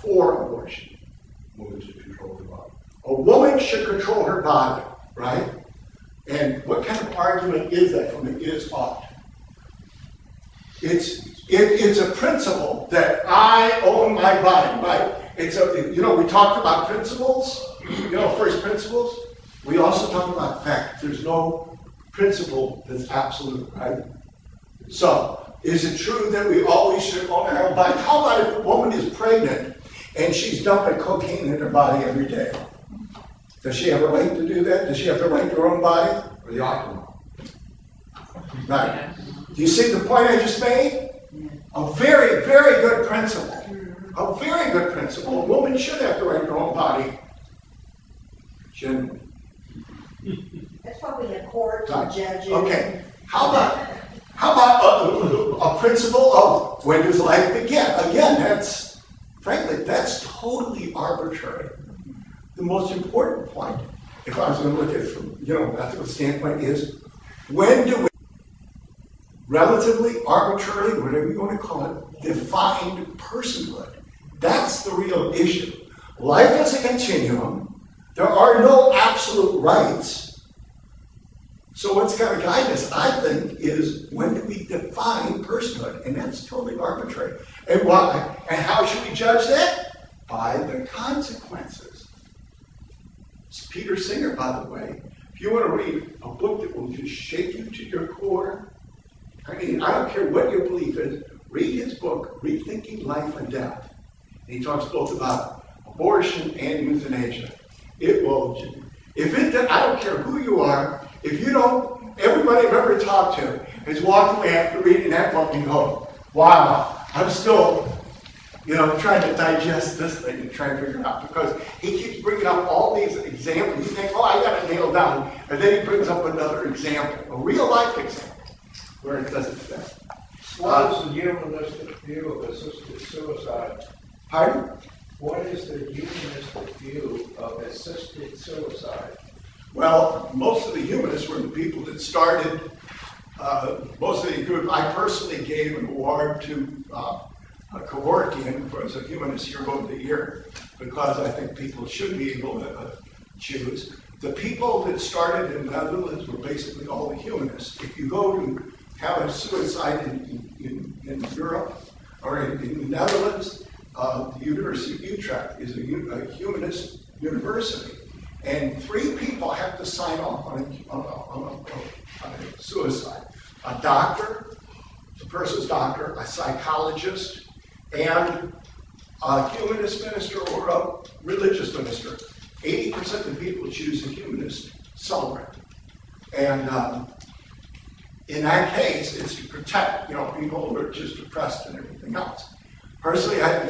for abortion? Women should control their body. A woman should control her body, right? And what kind of argument is that from the is ought? It's a principle that I own my body, right? We talked about principles, first principles. We also talk about fact. There's no principle that's absolute, right? So, is it true that we always should own our own body? How about if a woman is pregnant and she's dumping cocaine in her body every day? Does she have a right to do that? Does she have the right to her own body? Or the octopus? Right. Do you see the point I just made? A very, very good principle. A very good principle. A woman should have the right to her own body. Generally. That's why we have courts and judges. Okay. How about a principle of when does life begin? Again, that's totally arbitrary. The most important point, if I was going to look at it from ethical standpoint, is when do we relatively, arbitrarily, whatever you want to call it, define personhood? That's the real issue. Life is a continuum. There are no absolute rights. So what's going to guide us, I think, is when do we define personhood? And that's totally arbitrary. And why? And how should we judge that? By the consequences. It's Peter Singer, by the way. If you want to read a book that will just shake you to your core, I don't care what your belief is, read his book, Rethinking Life and Death. And he talks both about abortion and euthanasia. It will, I don't care who you are, if you don't, everybody I've ever talked to has walked away after reading that book and go, wow, I'm still, trying to digest this thing and trying to figure it out. Because he keeps bringing up all these examples. You think, I got it nailed down. And then he brings up another example, a real life example, where it doesn't fit. What is the humanistic view of assisted suicide? Pardon? What is the humanistic view of assisted suicide? Well, most of the humanists were the people that started most of the group, I personally gave an award to Kevorkian as a Humanist Hero of the Year, because I think people should be able to choose. The people that started in the Netherlands were basically all the humanists. If you go to have a suicide in Europe or in the Netherlands, the University of Utrecht is a humanist university. And 3 people have to sign off on a suicide. A doctor, the person's doctor, a psychologist, and a humanist minister or a religious minister. 80% of the people choose a humanist celebrant. And in that case, it's to protect, people who are just depressed and everything else. Personally, I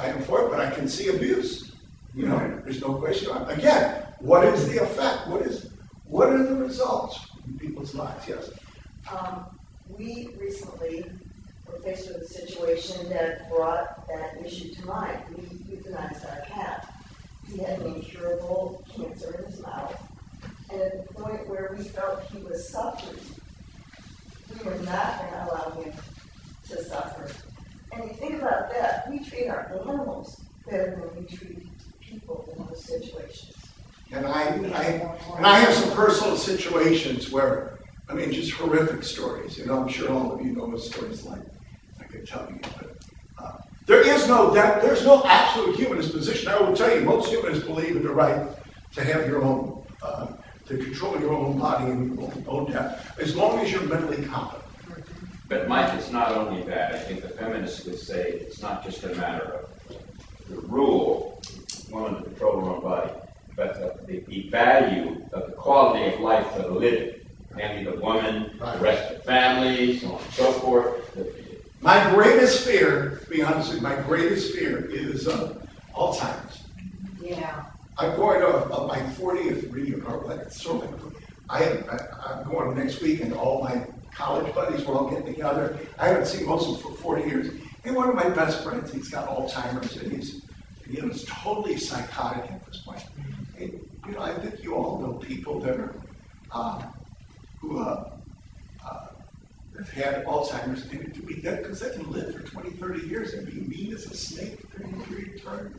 am for it, but I can see abuse. There's no question. Again, what is the effect? What are the results in people's lives? Yes. We recently were faced with a situation that brought that issue to mind. We euthanized our cat. He had an incurable cancer in his mouth, and at the point where we felt he was suffering, we were not going to allow him to suffer. And you think about that, we treat our animals better than we treat people in those situations. And I have some personal situations where, just horrific stories. I'm sure all of you know those stories like I could tell you. But there's no absolute humanist position. I will tell you, most humanists believe in the right to have your own, to control your own body and your own death, as long as you're mentally competent. But Mike, it's not only that. I think the feminists would say it's not just a matter of the rule, woman to control her own body, but the value of the quality of life for the living. Namely the woman, the rest of the family, so on and so forth. My greatest fear, to be honest with you, my greatest fear is Alzheimer's. Yeah. I'm going to my 40th reunion, I'm going next week, and all my college buddies were all getting together. I haven't seen most of them for 40 years. And one of my best friends, he's got Alzheimer's, and he's totally psychotic at this point. And, I think you all know people that are who have had Alzheimer's and to be dead because they can live for 20, 30 years and be mean as a snake during a period of time.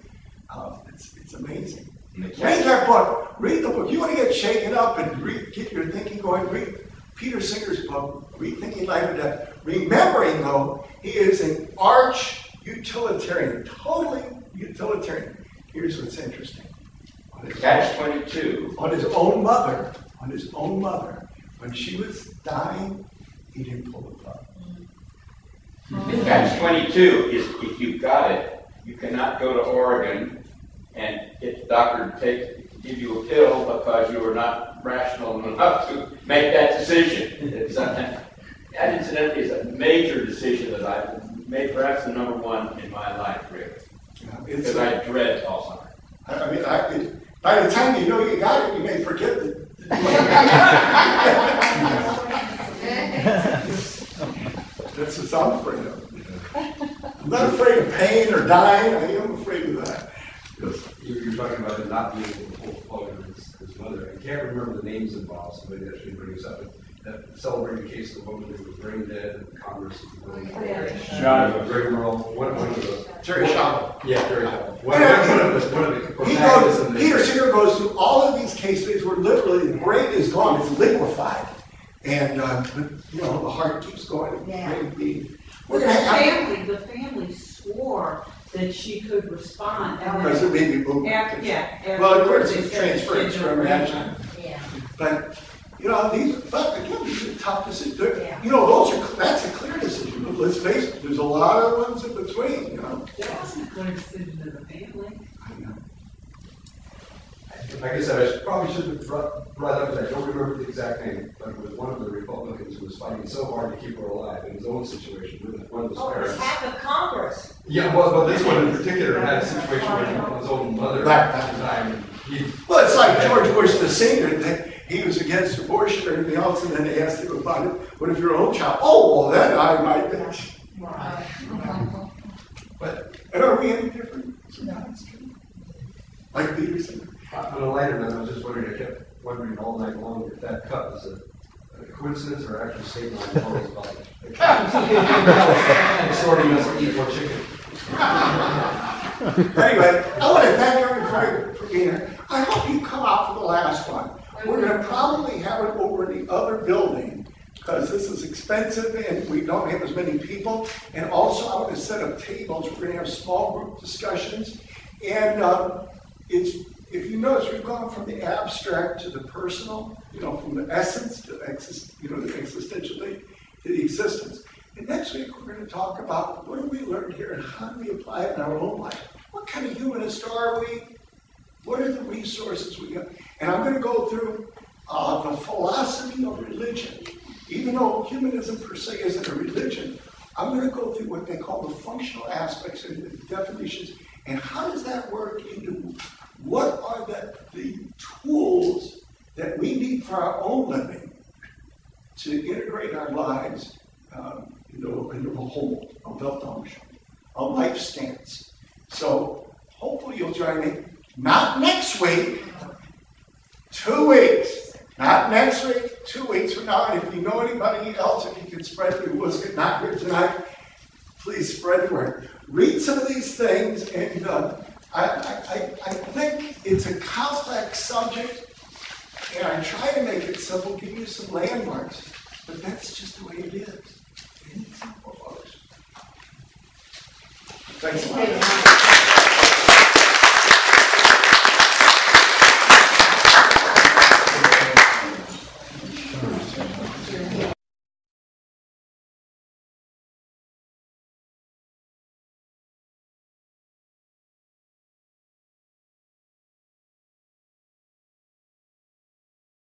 It's amazing. Read that book. Read the book. You want to get shaken up and get your thinking going. Read Peter Singer's book, Rethinking Life and Death. Remembering, though, he is an arch utilitarian, totally utilitarian. Here's what's interesting. Catch-22. On his own mother, when she was dying, he didn't pull the plug. Catch-22 is if you've got it, you cannot go to Oregon and get the doctor to give you a pill because you are not rational enough to make that decision. That incidentally is a major decision that I've made, perhaps the number one in my life, really. Because I dread Alzheimer's. By the time you know you got it, you may forget it. That's what I'm afraid of. I'm not afraid of pain or dying. I am afraid of that. You're talking about him not being able to pull the plug on his mother. I can't remember the names involved, so maybe I should bring this up. That celebrated case of the woman who was brain dead in Congress. Very rural. One of those. Jerry Shaw. Yeah, Jerry Shaw. Peter Singer goes through all of these cases where literally the brain is gone, it's liquefied. And, the heart keeps going. Yeah. The family swore that she could respond. Because of baby boom. Well, of course, it's transferred to imagine. Yeah. But, these are tough decisions. Yeah. That's a clear decision. But let's face it, there's a lot of ones in between, That wasn't a clear decision of the family. I know. Like I said, I probably should have brought up, because I don't remember the exact name, but it was one of the Republicans who was fighting so hard to keep her alive in his own situation with one of his Oh, parents. it's half of Congress. Yeah, but this one in particular had a situation where his own mother at the time. Well, it's like George Bush the senior. He was against abortion or anything else, and then they asked him about it. What if your own child? Oh, well, then I might be. But are we any different? Like Peter Singer. On a lighter note, I was just wondering, I kept wondering all night long if that cut was a a coincidence or actually saved my mom's body. Sorting us to eat more chicken. Anyway, I want to thank everybody for being here. I hope you come out for the last one. We're going to probably have it over in the other building because this is expensive and we don't have as many people. And also, I'm going to set up tables. We're going to have small group discussions. And if you notice, we've gone from the abstract to the personal, from the essence to the existentially to the existence. And next week, we're going to talk about what have we learned here and how do we apply it in our own life. What kind of humanist are we? What are the resources we got? And I'm going to go through the philosophy of religion. Even though humanism per se isn't a religion, I'm going to go through what they call the functional aspects and the definitions. And how does that work into what are the tools that we need for our own living to integrate our lives into a whole, a Weltanschauung, a life stance. So hopefully you'll join me. Not next week, 2 weeks. Not next week, 2 weeks from now. And if you know anybody else, if you can spread the word, was not here tonight, please spread the word. Read some of these things, and I think it's a complex subject, and I try to make it simple, give you some landmarks, but that's just the way it is. It's simple, folks. Thanks a lot.